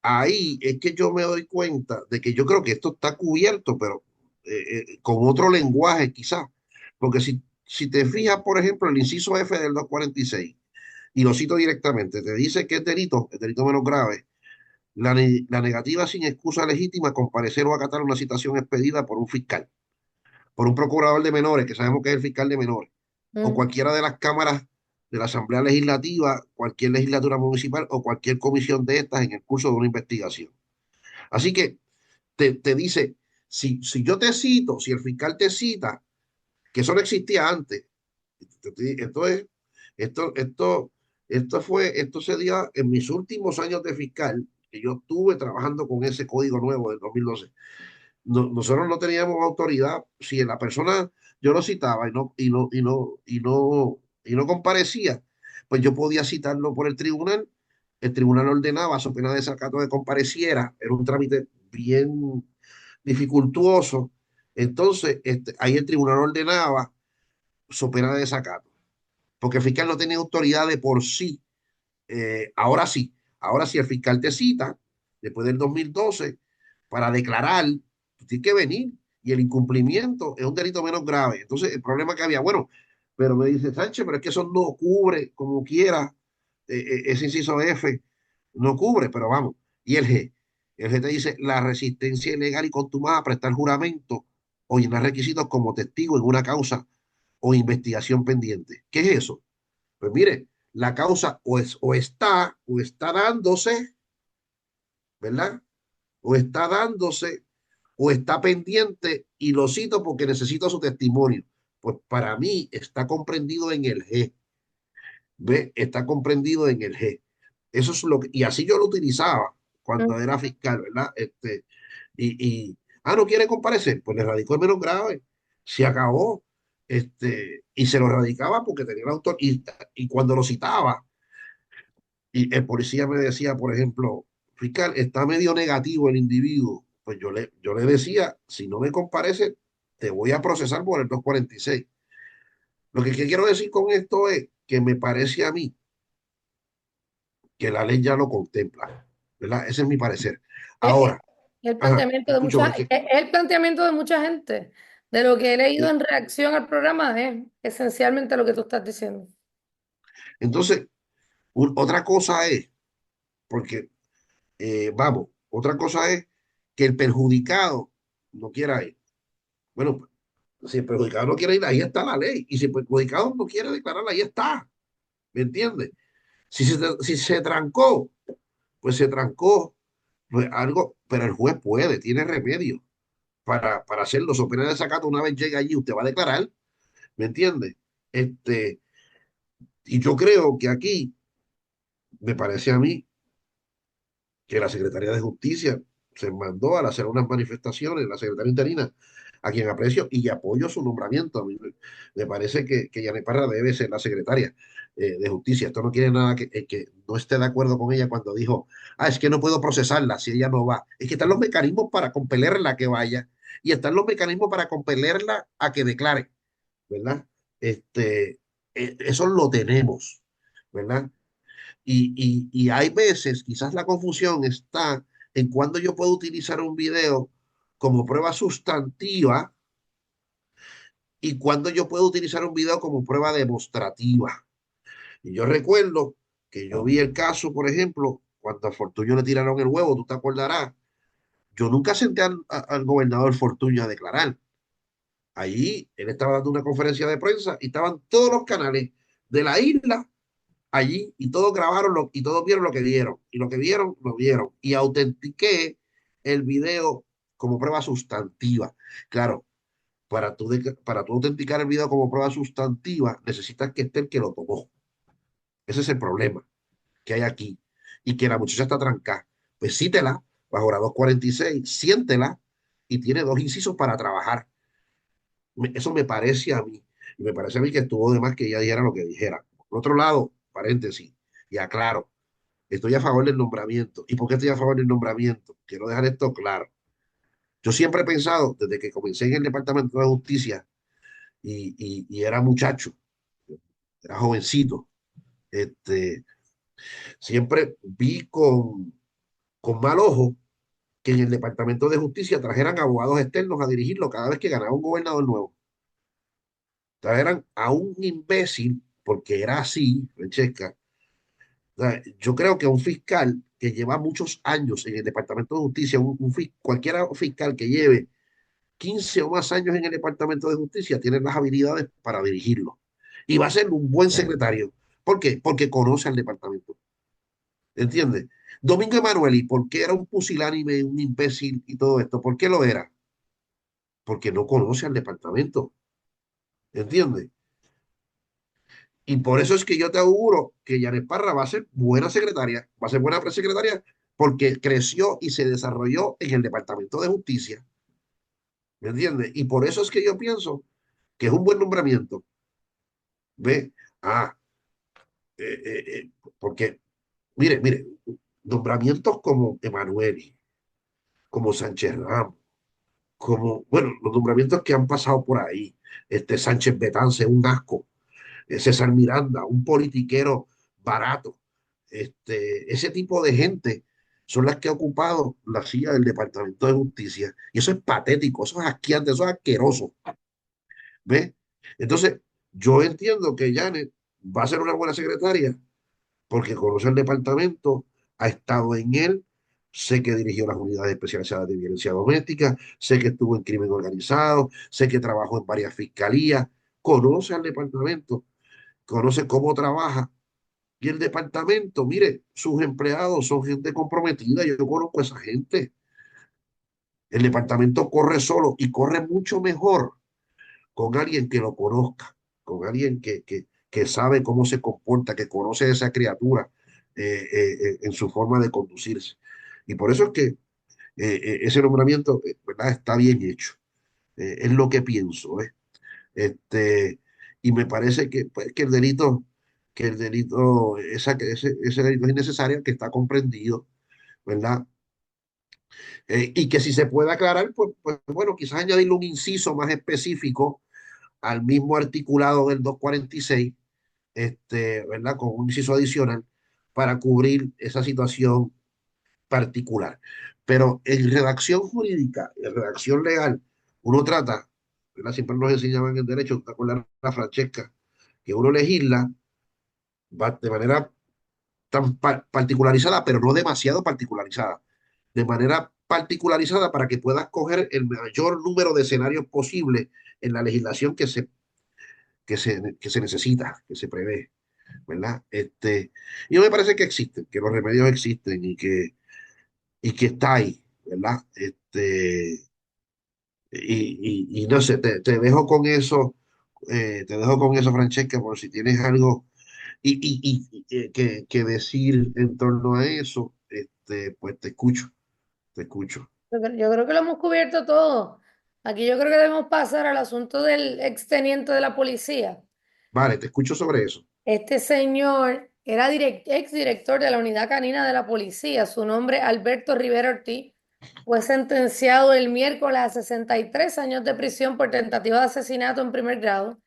ahí es que yo me doy cuenta de que yo creo que esto está cubierto, pero con otro lenguaje quizás. Porque si te fijas, por ejemplo, el inciso F del 246, y lo cito directamente, te dice que es delito, el delito menos grave, la negativa sin excusa legítima a comparecer o acatar una citación expedida por un fiscal, por un procurador de menores, que sabemos que es el fiscal de menores, o
Mm,
cualquiera de las cámaras de la Asamblea Legislativa, cualquier legislatura municipal o cualquier comisión de estas en el curso de una investigación. Así que te dice, si yo te cito, si el fiscal te cita, que eso no existía antes, esto es, esto, esto se dio en mis últimos años de fiscal, que yo estuve trabajando con ese código nuevo del 2012. Nosotros no teníamos autoridad, si la persona yo lo citaba y no comparecía, pues yo podía citarlo por el tribunal ordenaba, so pena de desacato de compareciera, era un trámite bien dificultuoso, entonces ahí el tribunal ordenaba, so pena de desacato, porque el fiscal no tenía autoridad de por sí. Ahora sí el fiscal te cita después del 2012 para declarar, tú tienes que venir y el incumplimiento es un delito menos grave. Entonces, el problema que había, bueno, pero me dice Sánchez, pero es que eso no cubre como quiera, ese inciso F no cubre, pero vamos. Y el G te dice la resistencia ilegal y contumaz a prestar juramento o llenar requisitos como testigo en una causa o investigación pendiente. ¿Qué es eso? Pues mire, la causa o está dándose, ¿verdad? O está dándose o está pendiente y lo cito porque necesito su testimonio. Pues para mí está comprendido en el G, ¿ve? Está comprendido en el G. Eso es lo que, y así yo lo utilizaba cuando
mm.
era fiscal, ¿verdad? No quiere comparecer, pues le radicó el menos grave, se acabó, y se lo radicaba porque tenía el autor, y cuando lo citaba, y el policía me decía, por ejemplo, fiscal, está medio negativo el individuo. Pues yo le decía, si no me comparece, te voy a procesar por el 246. Lo que quiero decir con esto es que me parece a mí que la ley ya lo contempla, ¿verdad? Ese es mi parecer.
Eh,
Ahora,
El
ajá,
planteamiento
te
de
escucho,
mucha,
Francisco.
es el planteamiento de mucha gente. De lo que he leído
Sí.
en reacción al programa es esencialmente lo que tú estás diciendo.
Entonces, otra cosa es, porque, vamos, otra cosa es que el perjudicado no quiera ir. Bueno, si el perjudicado no quiere ir, ahí está la ley. Y si el perjudicado no quiere declararla, ahí está. ¿Me entiendes? Si se trancó, pues se trancó. Pues algo, pero el juez puede, tiene remedio para hacerlo. So pena de desacato, una vez llega allí, usted va a declarar. ¿Me entiendes? Este, y yo creo que aquí, me parece a mí, que la secretaria de Justicia se mandó a hacer unas manifestaciones, la secretaria interina, a quien aprecio y apoyo su nombramiento. A mí me parece que Yanet Parra debe ser la secretaria de Justicia. Esto no quiere nada que no esté de acuerdo con ella cuando dijo, es que no puedo procesarla si ella no va. Es que están los mecanismos para compelerla a que vaya y están los mecanismos para compelerla a que declare, ¿verdad? Este, eso lo tenemos, ¿verdad? Y hay veces, quizás la confusión está en cuando yo puedo utilizar un video como prueba sustantiva y cuando yo puedo utilizar un video como prueba demostrativa. Y yo recuerdo que yo vi el caso, por ejemplo, cuando a Fortuño le tiraron el huevo, tú te acordarás, yo nunca senté al gobernador Fortuño a declarar. Allí él estaba dando una conferencia de prensa y estaban todos los canales de la isla allí y todos grabaron y todos vieron lo que vieron y lo que vieron lo vieron y autentiqué el video como prueba sustantiva. Claro, para tú autenticar el video como prueba sustantiva necesitas que esté el que lo tomó. Ese es el problema que hay aquí y que la muchacha está trancada. Pues cítela bajo la 246, siéntela y tiene dos incisos para trabajar. Eso me parece a mí y me parece a mí que estuvo de más que ella dijera lo que dijera. Por otro lado, paréntesis, y aclaro, estoy a favor del nombramiento. ¿Y por qué estoy a favor del nombramiento? Quiero dejar esto claro. Yo siempre he pensado, desde que comencé en el Departamento de Justicia y era muchacho, era jovencito, este, siempre vi con mal ojo que en el Departamento de Justicia trajeran abogados externos a dirigirlo cada vez que ganaba un gobernador nuevo. Trajeran a un imbécil, porque era así, Francesca. O sea, yo creo que un fiscal que lleva muchos años en el Departamento de Justicia, cualquier fiscal que lleve 15 o más años en el Departamento de Justicia, tiene las habilidades para dirigirlo. Y va a ser un buen secretario. ¿Por qué? Porque conoce al departamento. ¿Entiendes? Domingo Emanueli, ¿por qué era un pusilánime, un imbécil y todo esto? ¿Por qué lo era? Porque no conoce al departamento. ¿Entiendes? Y por eso es que yo te auguro que Yanet Parra va a ser buena secretaria, va a ser buena presecretaria, porque creció y se desarrolló en el Departamento de Justicia. ¿Me entiendes? Y por eso es que yo pienso que es un buen nombramiento. ¿Ve? Ah, porque, mire, nombramientos como Emanueli, como Sánchez Ramos, como, bueno, los nombramientos que han pasado por ahí, Sánchez Betance, un asco, César Miranda, un politiquero barato. Ese tipo de gente son las que ha ocupado la silla del Departamento de Justicia. Y eso es patético, eso es asqueante, eso es asqueroso. ¿Ves? Entonces, yo entiendo que Janet va a ser una buena secretaria porque conoce el departamento, ha estado en él, sé que dirigió las unidades especializadas de violencia doméstica, sé que estuvo en crimen organizado, sé que trabajó en varias fiscalías, conoce al departamento, conoce cómo trabaja. Y el departamento, mire, sus empleados son gente comprometida, yo conozco a esa gente. El departamento corre solo y corre mucho mejor con alguien que lo conozca, con alguien que sabe cómo se comporta, que conoce a esa criatura en su forma de conducirse. Y por eso es que ese nombramiento, ¿verdad? Está bien hecho. Es lo que pienso. Este, y me parece que, pues, que el delito, ese delito es innecesario, que está comprendido, ¿verdad? Y que si se puede aclarar, pues bueno, quizás añadirle un inciso más específico al mismo articulado del 246, ¿verdad? Con un inciso adicional para cubrir esa situación particular. Pero en redacción jurídica, en redacción legal, uno trata, ¿verdad? Siempre nos enseñaban en derecho, ¿te acuerdas, la Francesca? Que uno legisla va de manera tan particularizada, pero no demasiado particularizada, de manera particularizada para que puedas coger el mayor número de escenarios posible en la legislación que se necesita, que se prevé, ¿verdad? Y me parece que existen, que los remedios existen y que está ahí, ¿verdad? Y no sé, te dejo con eso, te dejo con eso, Francesca, por si tienes algo que decir en torno a eso. pues te escucho, te escucho.
Yo creo que lo hemos cubierto todo. Aquí yo creo que debemos pasar al asunto del exteniente de la policía.
Vale, te escucho sobre eso.
Este señor era exdirector de la unidad canina de la policía. Su nombre, Alberto Rivera Ortiz, fue sentenciado el miércoles a 63 años de prisión por tentativa de asesinato en primer grado,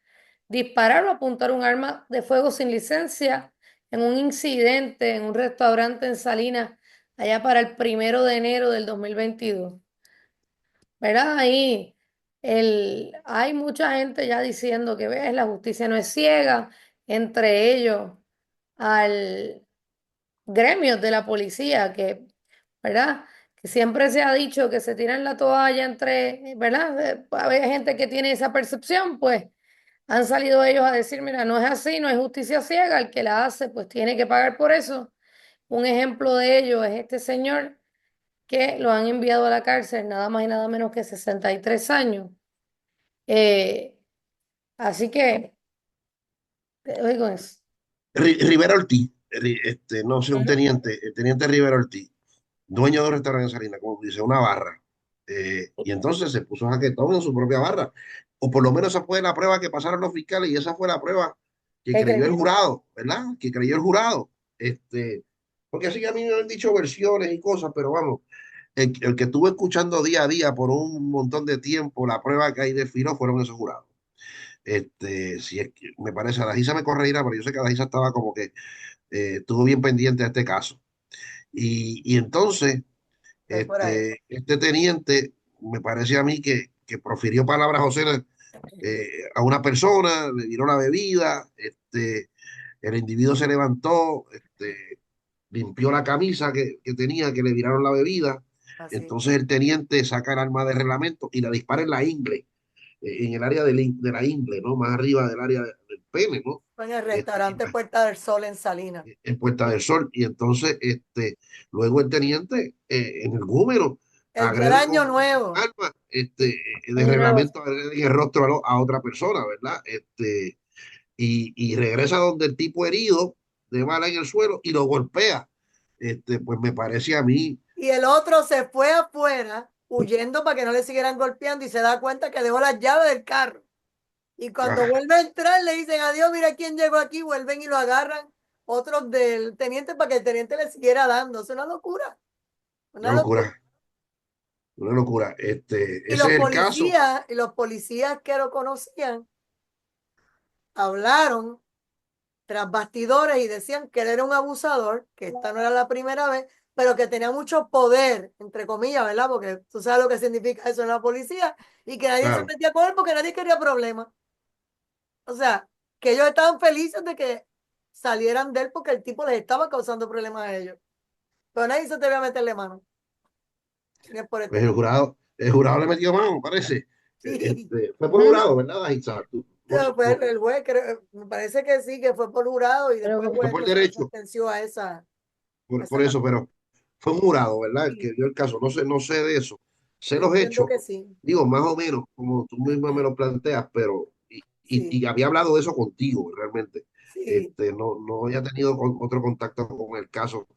disparar o apuntar un arma de fuego sin licencia en un incidente en un restaurante en Salinas, allá para el 1 de enero del 2022. ¿Verdad? Ahí hay mucha gente ya diciendo que ves, la justicia no es ciega, entre ellos al gremio de la policía, que, ¿verdad? Que siempre se ha dicho que se tiran la toalla entre, ¿verdad? Hay gente que tiene esa percepción, pues han salido ellos a decir, mira, no es así, no es justicia ciega, el que la hace, pues tiene que pagar por eso. Un ejemplo de ello es este señor que lo han enviado a la cárcel nada más y nada menos que 63 años. Eh, así que, te doy con eso.
Rivera Ortiz, no sé, un
Ujú.
teniente, el teniente Rivera Ortiz, dueño de un restaurante en Salinas, como dice, una barra. Y entonces se puso jaquetón en su propia barra. O por lo menos esa fue la prueba que pasaron los fiscales y esa fue la prueba que
¿Qué
creyó el
creyó?
jurado, ¿verdad? Que creyó el jurado. Porque así que a mí me han dicho versiones y cosas, pero vamos, el que estuvo escuchando día a día por un montón de tiempo la prueba que ahí desfiló fueron esos jurados. Si es que me parece, Adajisa me corregirá, pero yo sé que Adajisa estaba como que estuvo bien pendiente de este caso. Y entonces,
Es por ahí.
este teniente, me parece a mí que profirió palabras José a una persona, le dio la bebida, el individuo se levantó, limpió la camisa que tenía, que le viraron la bebida.
Así.
Entonces el teniente saca el arma de reglamento y la dispara en la ingle, en el área de la ingle, ¿no? Más arriba del área del pene, ¿no?
Fue en el
Este,
restaurante Puerta del Sol en Salinas.
en Puerta del Sol. Y entonces, luego el teniente, en el número,
El día del
agrede
Año
con
Nuevo.
arma, de
Año nuevo.
reglamento, agrede en el rostro a otra persona, ¿verdad? Y regresa donde el tipo herido, de bala en el suelo, y lo golpea. Pues me parece a mí,
Y el otro se fue afuera huyendo para que no le siguieran golpeando y se da cuenta que dejó las llaves del carro. Y cuando
ah,
vuelve a entrar le dicen adiós, mira quién llegó aquí, vuelven y lo agarran otros del teniente para que el teniente le siguiera dando. Es una locura,
una
una locura.
locura, una locura.
Y
Ese es el caso.
los policías que lo conocían hablaron tras bastidores y decían que él era un abusador, que esta no era la primera vez, pero que tenía mucho poder, entre comillas, ¿verdad? Porque tú sabes lo que significa eso en la policía, y que nadie se
Claro,
metía con él porque nadie quería problemas. O sea, que ellos estaban felices de que salieran de él porque el tipo les estaba causando problemas a ellos. Pero nadie se atrevía a meterle mano. Ni es por
pues
este caso.
el jurado le metió mano, parece.
Sí.
Fue por
Ujú.
jurado, ¿verdad, Isaac? No,
Pero, pues,
no,
el juez, me parece que sí, que fue por jurado y
Creo
después el
que
fue
juez
por
entonces lo
derecho,
sentenció a esa
por eso,
cantidad.
pero fue un jurado, ¿verdad? El que
Sí,
dio el caso. No sé de eso. Sé
yo
los
entiendo
hechos,
que sí.
digo, más o menos, como tú misma me lo planteas, pero,
Sí,
y había hablado de eso contigo, realmente.
sí.
No había tenido otro contacto con el caso,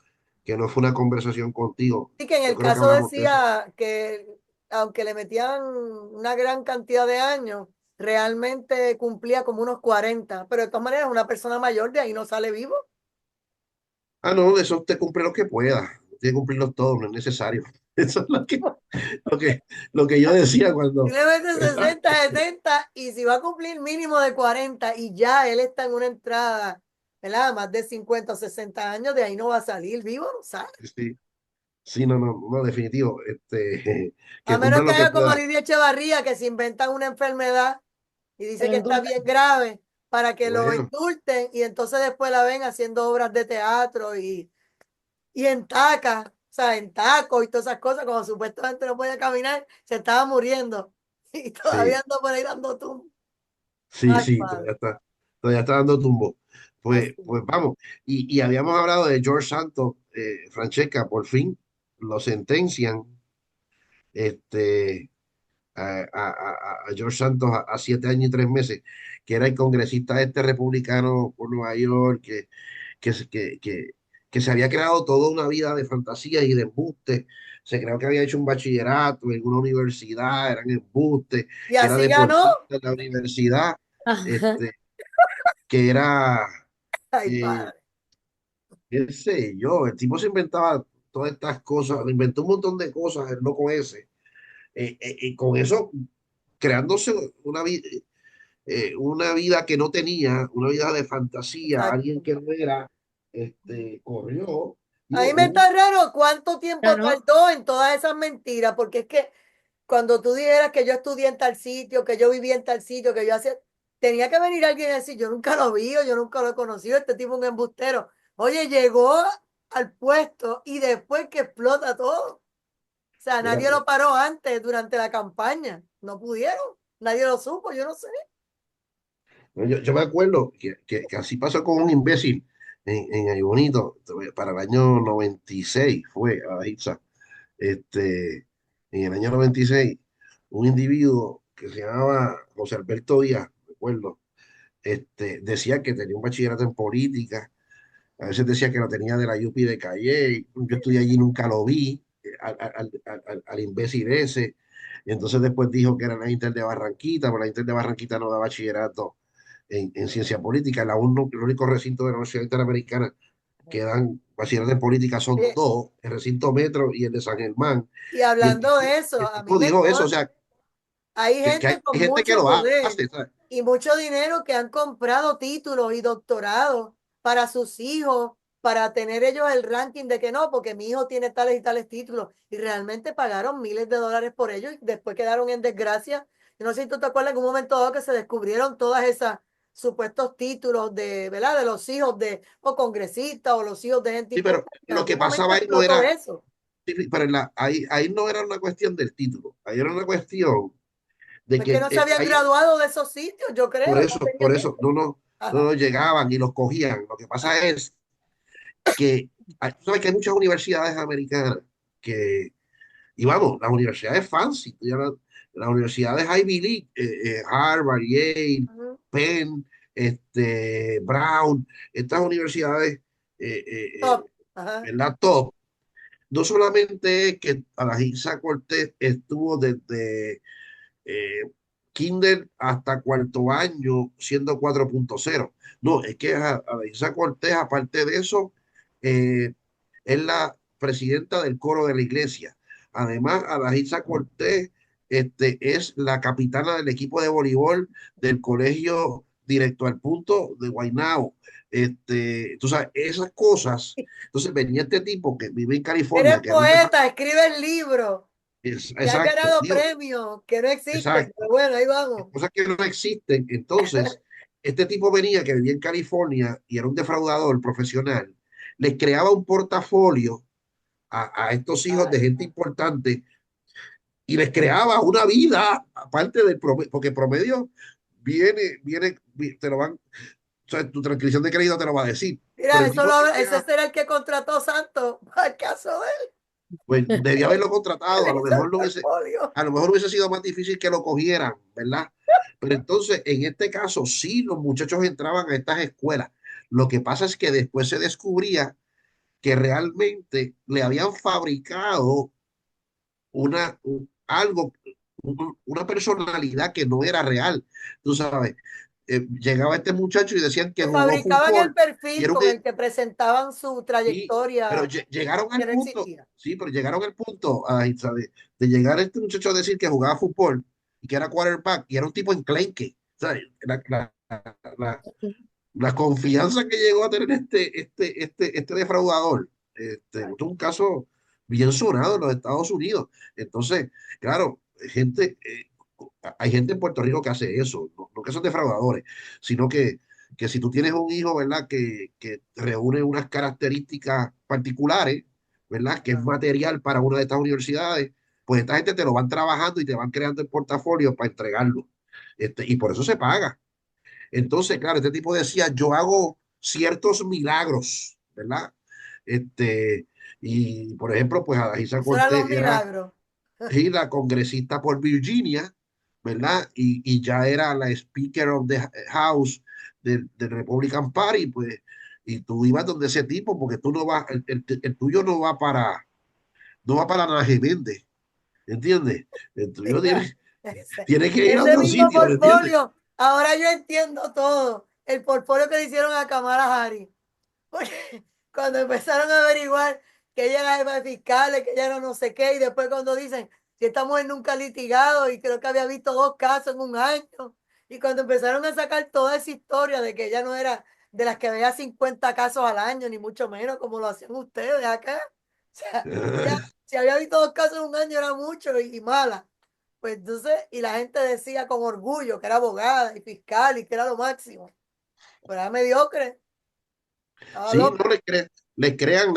que no fue una conversación contigo.
Y que en
Yo
el
creo que
caso
hablamos de eso.
decía que aunque le metían una gran cantidad de años, realmente cumplía como unos 40, pero de todas maneras una persona mayor de ahí no sale vivo.
Ah, no, de eso usted cumple lo que pueda. Tiene que cumplirlos todos, no es necesario. Eso es lo que, lo que yo decía
Si
cuando,
le mete
¿verdad?
60, 70 y si va a cumplir mínimo de 40 y ya él está en una entrada, ¿verdad? Más de 50 o 60 años, de ahí no va a salir vivo, no sale.
Sí, sí, no, definitivo.
A
Que
menos
cumpla
que
lo que
haga como
pueda.
Lidia Echevarría, que se inventan una enfermedad y dice
el
que está
indulto.
bien grave para que lo
Bueno,
indulten y entonces después la ven haciendo obras de teatro y en taca, o sea, en taco y todas esas cosas, como supuestamente no podía caminar, se estaba muriendo y todavía
sí,
ando por ahí dando tum.
sí,
Ay,
sí,
padre,
todavía está dando tumbo.
así.
Pues vamos. Y habíamos hablado de George Santos, Francesca, por fin lo sentencian este, a George Santos a 7 años y 3 meses, que era el congresista este republicano por Nueva York, que, se- que se había creado toda una vida de fantasías y de embustes. Se creó que había hecho un bachillerato en una universidad, eran embustes,
Y
que era
así ganó.
deportista en la universidad,
Ajá.
este, que era,
Ay,
eh,
padre.
qué sé yo, el tipo se inventaba todas estas cosas, inventó un montón de cosas, el loco ese, y con eso creándose una vida que no tenía, una vida de fantasía, alguien
Exacto.
que no era, corrió,
A
digo,
mí me
hubo,
está raro cuánto tiempo
Ganó.
tardó en todas esas mentiras, porque es que cuando tú dijeras que yo estudié en tal sitio, que yo vivía en tal sitio, que yo hacía, tenía que venir alguien a decir, yo nunca lo vi, o yo nunca lo he conocido, este tipo es un embustero. Oye, llegó al puesto y después que explota todo. O sea,
mira,
nadie lo paró antes, durante la campaña. No pudieron, nadie lo supo, yo no sé.
no, yo me acuerdo que así pasó con un imbécil en Ay Bonito, para el año 96 fue a Itza. En el año 96 un individuo que se llamaba José Alberto Díaz, recuerdo, decía que tenía un bachillerato en política, a veces decía que lo tenía de la Yupi de Calle, yo estudié allí, nunca lo vi, al imbécil ese, y entonces después dijo que era la Inter de Barranquita, pero la Inter de Barranquita no da bachillerato en ciencia política, el único recinto de la Universidad Interamericana que dan bachillerato en política son
Eh,
dos, el recinto Metro y el de San Germán,
Y
y
hablando de eso,
el
a mí
tipo
me
dijo eso, o
consta,
sea,
hay
que
gente
hay
con
gente que
mucho
lo
poder
hace, ¿sabes?
y mucho dinero que han comprado títulos y doctorados para sus hijos, para tener ellos el ranking de que no, porque mi hijo tiene tales y tales títulos y realmente pagaron miles de dólares por ellos y después quedaron en desgracia. Yo no sé si tú te acuerdas en un momento dado que se descubrieron todas esas supuestos títulos de, ¿verdad? De los hijos de o congresistas o los hijos de gente
Sí, pero
importante. En
lo que
algún momento
pasaba ahí no
explotó
era,
eso.
sí, sí, pero ahí no era una cuestión del título, ahí era una cuestión de
Es que
que
no se habían graduado de esos sitios, yo creo, no tenían
por eso,
eso. Ajá.
no llegaban y los cogían. Lo que pasa es que, tú sabes que hay muchas universidades americanas que, y vamos, las universidades fancy, las universidades Ivy League, Harvard, Yale,
Ujú.
Penn, Brown, estas universidades, eh, eh,
Top.
eh,
Ajá.
¿verdad? Top. No solamente es que Alajiza Cortés estuvo desde eh, kinder hasta cuarto año siendo 4.0. No, es que Alajiza Cortés, aparte de eso, eh, es la presidenta del coro de la iglesia. Además, Alajiza Cortés es la capitana del equipo de voleibol del colegio Directo al Punto de Guaynabo. Tú sabes, esas cosas. Entonces venía este tipo que vive en
Eres
California, que era un
poeta, escribe el libro, que has
exacto,
ganado
digo,
premios que no existen, pero
exacto,
bueno, ahí vamos.
cosas que no existen. Entonces, este tipo venía que vivía en California y era un defraudador profesional, les creaba un portafolio a estos hijos de
Ay,
gente importante y les creaba una vida aparte del promedio, porque promedio te lo van, o sea, tu transcripción de crédito te lo va a decir, pero
mira,
el
eso
tipo
lo, ese
tenía,
será el que contrató Santos para el caso de él,
pues debía haberlo
que
contratado,
le hizo el portfolio.
a lo mejor hubiese sido más difícil que lo cogieran, ¿verdad? Pero entonces, en este caso, sí, los muchachos entraban a estas escuelas. Lo que pasa es que después se descubría que realmente le habían fabricado algo, una personalidad que no era real. Tú sabes, llegaba este muchacho y decían que
Que
jugó
fabricaban el
fútbol y
perfil
era un,
con el que presentaban su
sí, pero
trayectoria
llegaron
que
al
no
punto,
existía.
sí, pero llegaron al punto de llegar este muchacho a decir que jugaba fútbol y que era quarterback y era un tipo enclenque. ¿Sabes? La, la confianza que llegó a tener este defraudador, es un caso bien sonado en los Estados Unidos. Entonces, claro, hay gente en Puerto Rico que hace eso, no que son defraudadores, sino que si tú tienes un hijo, ¿verdad? Que reúne unas características particulares, ¿verdad? Que es
Ajá.
material para una de estas universidades, pues esta gente te lo van trabajando y te van creando el portafolio para entregarlo. Y por eso se paga. Entonces, claro, este tipo decía, yo hago ciertos milagros, ¿verdad? Este, y por ejemplo, pues Adaísa
Eso eran los
Cortés era
milagros.
sí, la congresista por Virginia, ¿verdad? Y ya era la Speaker of the House del Republican Party, pues y tú ibas donde ese tipo, porque tú no vas, el tuyo no va para Ana Geméndez, ¿entiendes? El tuyo
Mira,
tiene que ir a
ese
otro
mismo
sitio, ¿me entiendes?
portfolio, ahora yo entiendo todo. El portfolio que le hicieron a Kamala Harris. Porque cuando empezaron a averiguar que ella era jefa de fiscales, que ella era no sé qué, y después cuando dicen si esta mujer nunca ha litigado y creo que había visto 2 casos en un año, y cuando empezaron a sacar toda esa historia de que ella no era de las que veía 50 casos al año, ni mucho menos como lo hacían ustedes acá. O sea, ella, si había visto 2 casos en un año era mucho y mala. Pues entonces, y la gente decía con orgullo que era abogada y fiscal y que era lo máximo. Pero era mediocre, estaba
Sí, no
loca.
le crean,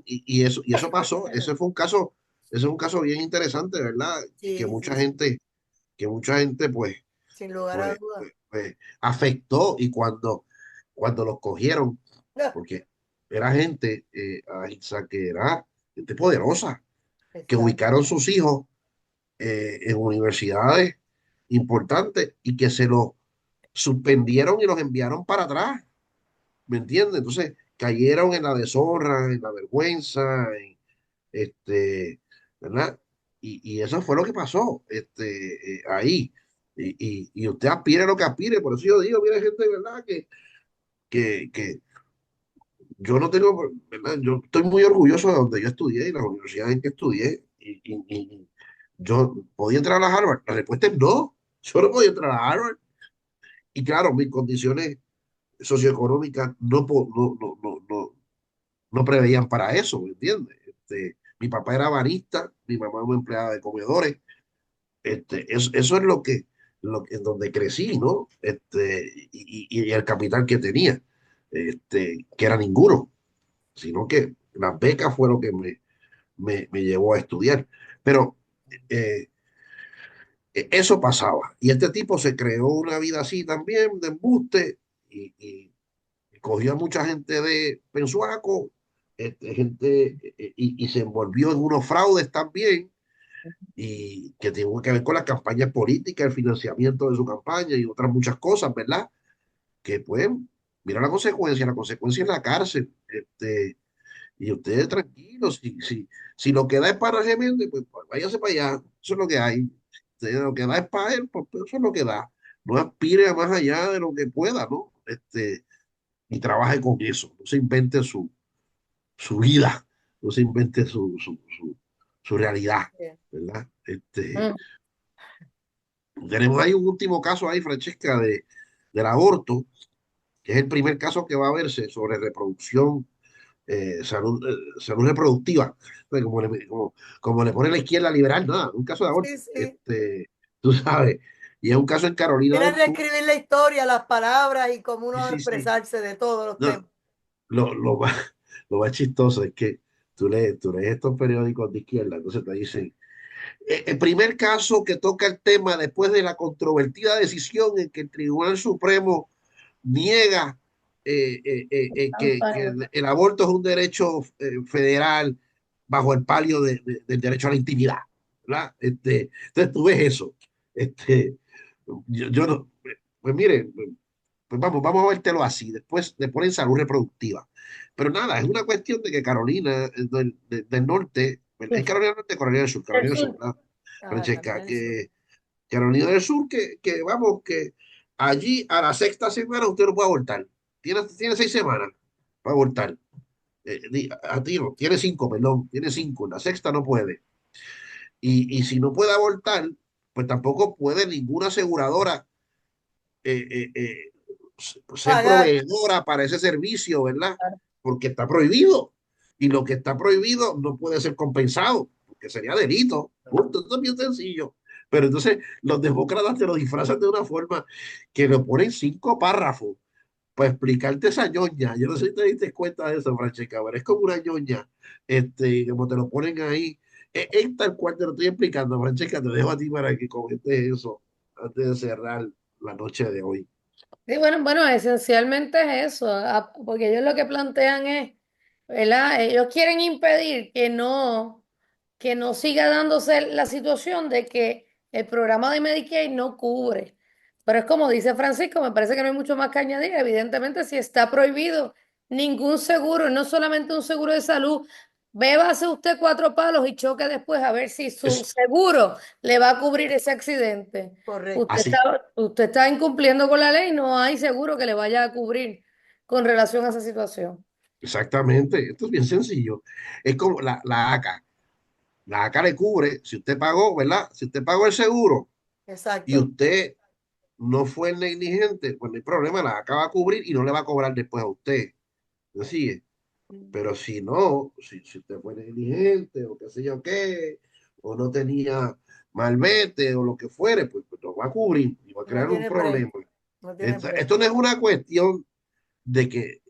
y eso pasó, ese fue un caso bien interesante, ¿verdad?
Sí, sí, sí,
Que mucha gente, pues,
sin lugar a
pues,
dudas.
afectó, y cuando los cogieron,
No,
porque era gente, Isa, que era gente poderosa, que
exacto.
ubicaron sus hijos en universidades importantes y que se los suspendieron y los enviaron para atrás, ¿me entiendes? Entonces cayeron en la deshonra, en la vergüenza, este, ¿verdad? Y eso fue lo que pasó ahí. Y usted aspire lo que aspire, por eso yo digo, mira, gente, ¿verdad? Que yo no tengo, ¿verdad? Yo estoy muy orgulloso de donde yo estudié y las universidades en que estudié. Y yo podía entrar a la Harvard. La respuesta es no. Yo no podía entrar a Harvard. Y claro, mis condiciones socioeconómicas no preveían para eso, ¿me entiendes? Mi papá era barista, mi mamá una empleada de comedores. Eso es en donde crecí, ¿no? Y el capital que tenía, que era ninguno, sino que las becas fue lo que me llevó a estudiar. Pero eh, eso pasaba. Y este tipo se creó una vida así también, de embuste, y cogió a mucha gente de Pensuaco, y se envolvió en unos fraudes también, y que tienen que ver con las campañas políticas, el financiamiento de su campaña y otras muchas cosas, ¿verdad? Que pues, mira la consecuencia es la cárcel. Y ustedes tranquilos, si lo que da es para Geméndez, pues váyase para allá, eso es lo que hay. Lo que da es para él, pues eso es lo que da. No aspire a más allá de lo que pueda, ¿no? Y trabaje con eso, no se invente su vida, no se invente su realidad,
Bien.
¿verdad?
Mm.
Tenemos ahí un último caso ahí, Francesca, del aborto, que es el primer caso que va a verse sobre reproducción, salud reproductiva. Pues como le pone la izquierda liberal, nada, un caso de aborto.
Sí, sí.
Tú sabes, y es un caso en Carolina
Quieren
del Sur.
reescribir la historia, las palabras y cómo uno
Sí,
debe
sí, sí.
expresarse de todos los
No,
temas.
lo más, lo más chistoso es que tú lees estos periódicos de izquierda, entonces te dicen, el primer caso que toca el tema después de la controvertida decisión en que el Tribunal Supremo niega que
Campaña.
el aborto es un derecho federal bajo el palio del derecho a la intimidad, ¿verdad? Entonces tú ves eso. Este, yo no, pues mire, pues vamos a vértelo así. Después le ponen salud reproductiva. Pero nada, es una cuestión de que Carolina del Norte, es
Sí,
Carolina del Norte,
el
Carolina del Sur,
sur.
¿verdad?
Ajá,
Francesca,
Carolina del Sur.
que Carolina del Sur, que vamos, que allí a la sexta semana usted no puede abortar. Tiene 6 semanas para abortar. A ti no, tiene 5, perdón, tiene 5, en la sexta no puede. Y si no puede abortar, pues tampoco puede ninguna aseguradora eh, eh, eh, ser
Pagar.
proveedora para ese servicio, ¿verdad? Porque está prohibido. Y lo que está prohibido no puede ser compensado, porque sería delito. Punto. Esto es bien sencillo. Pero entonces los demócratas te lo disfrazan de una forma que le ponen 5 párrafos para explicarte esa ñoña. Yo no sé si te diste cuenta de eso, Francesca, pero es como una ñoña, como te lo ponen ahí. Es tal cual te lo estoy explicando, Francesca, te dejo a ti para que comentes eso antes de cerrar la noche de hoy.
Sí, bueno, esencialmente es eso, porque ellos lo que plantean es, ¿verdad? Ellos quieren impedir que no siga dándose la situación de que el programa de Medicaid no cubre. Pero es como dice Francisco, me parece que no hay mucho más que añadir. Evidentemente, si está prohibido ningún seguro, no solamente un seguro de salud. Bébase usted 4 palos y choque después a ver si su
Es
seguro le va a cubrir ese accidente.
Correcto.
así,
Usted está incumpliendo con la ley, no hay seguro que le vaya a cubrir con relación a esa situación.
exactamente. Esto es bien sencillo. Es como la ACA. La ACA le cubre, si usted pagó, ¿verdad? Si usted pagó el seguro y
Exacto.
usted no fue negligente, pues no hay problema, la ACA va a cubrir y no le va a cobrar después a usted. ¿Me sigue? Pero si no, si usted fue negligente o qué sé yo qué, o no tenía malvete o lo que fuere, pues no va a cubrir y va a
No
crear un
tiene break.
problema.
No tiene break.
Esto no es una cuestión de que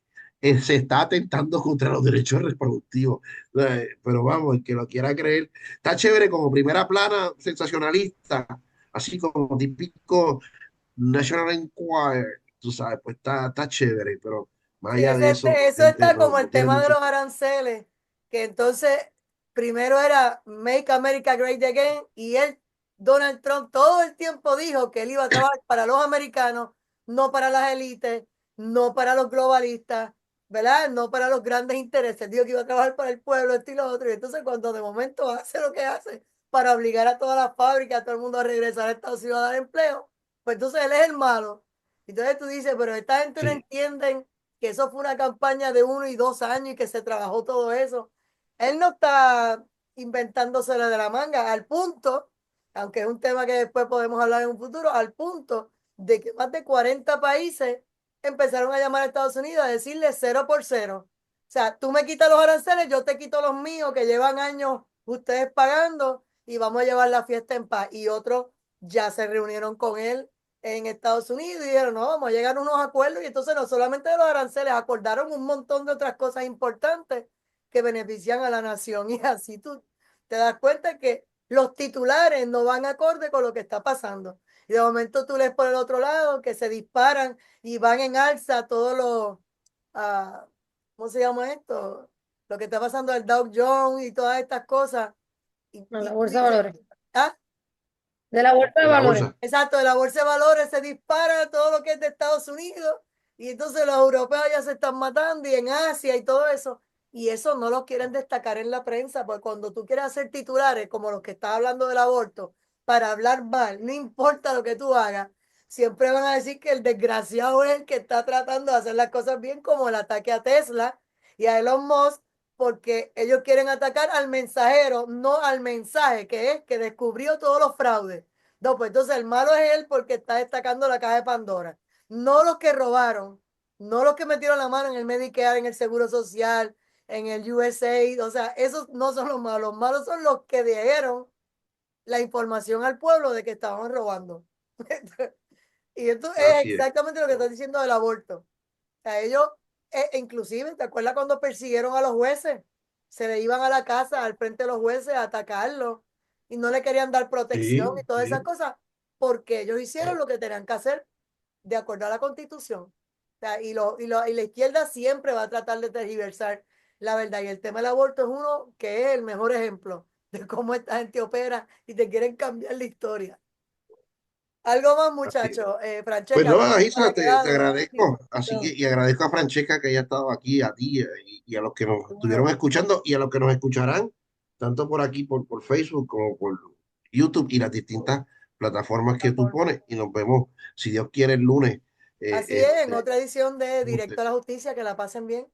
se está atentando contra los derechos reproductivos. Pero vamos, el que lo quiera creer, está chévere como primera plana sensacionalista, así como típico National Enquirer, tú sabes, pues está chévere, pero más
Sí,
allá de eso,
eso
gente,
está
no,
como
no
el
tiene
tema de
mucho.
los aranceles, que entonces primero era Make America Great Again y Donald Trump, todo el tiempo dijo que él iba a trabajar para los americanos, no para las élites, no para los globalistas, ¿verdad? No para los grandes intereses. Dijo que iba a trabajar para el pueblo, esto y lo otro. Y entonces cuando de momento hace lo que hace para obligar a todas las fábricas, a todo el mundo a regresar a Estados Unidos a dar empleo, pues entonces él es el malo. Entonces tú dices, pero esta gente no
Sí,
entiende que eso fue una campaña de 1 y 2 años y que se trabajó todo eso. Él no está inventándose de la manga, al punto, aunque es un tema que después podemos hablar en un futuro, al punto de que más de 40 países empezaron a llamar a Estados Unidos a decirle 0 por 0. O sea, tú me quitas los aranceles, yo te quito los míos que llevan años ustedes pagando y vamos a llevar la fiesta en paz. Y otros ya se reunieron con él en Estados Unidos y dijeron, no, vamos a llegar a unos acuerdos y entonces no solamente de los aranceles, acordaron un montón de otras cosas importantes que benefician a la nación y así tú te das cuenta que los titulares no van acorde con lo que está pasando. Y de momento tú lees por el otro lado que se disparan y van en alza todos los, uh, ¿cómo se llama esto? Lo que está pasando el Dow Jones y todas estas cosas.
No,
Y
la
tú
bolsa de
dices,
valores.
ah,
De la bolsa de
en la
valores.
bolsa.
exacto, de la bolsa de valores se dispara todo lo que es de Estados Unidos y entonces los europeos ya se están matando y en Asia y todo eso. Y eso no lo quieren destacar en la prensa, porque cuando tú quieres hacer titulares como los que estás hablando del aborto, para hablar mal, no importa lo que tú hagas, siempre van a decir que el desgraciado es el que está tratando de hacer las cosas bien, como el ataque a Tesla y a Elon Musk, porque ellos quieren atacar al mensajero, no al mensaje, que es que descubrió todos los fraudes. No, pues entonces el malo es él porque está destacando la caja de Pandora. No los que robaron, no los que metieron la mano en el Medicare, en el Seguro Social, en el USAID. O sea, esos no son los malos. Los malos son los que dieron la información al pueblo de que estaban robando. Y esto es
Así es.
exactamente lo que estás diciendo del aborto. A ellos, inclusive, ¿te acuerdas cuando persiguieron a los jueces? Se le iban a la casa, al frente de los jueces, a atacarlos y no le querían dar protección y
Sí,
todas esas
sí.
cosas, porque ellos hicieron lo que tenían que hacer de acuerdo a la Constitución. O sea, y la izquierda siempre va a tratar de tergiversar la verdad. Y el tema del aborto es uno que es el mejor ejemplo de cómo esta gente opera y te quieren cambiar la historia. Algo más,
Así es.
muchachos.
Pues
Francesca,
no,
para
Isa,
la
te
quedada.
agradezco. Así que, y agradezco a Francesca que haya estado aquí, a ti y a los que nos estuvieron
Bueno,
escuchando y a los que nos escucharán, tanto por aquí, por Facebook, como por YouTube y las distintas plataformas que tú pones. Y nos vemos, si Dios quiere, el lunes.
así es, en otra edición de
Con usted.
Directo a la Justicia, que la pasen bien.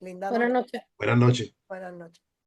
Linda
Buenas
noche.
noches.
Buenas noches.
Buenas noches.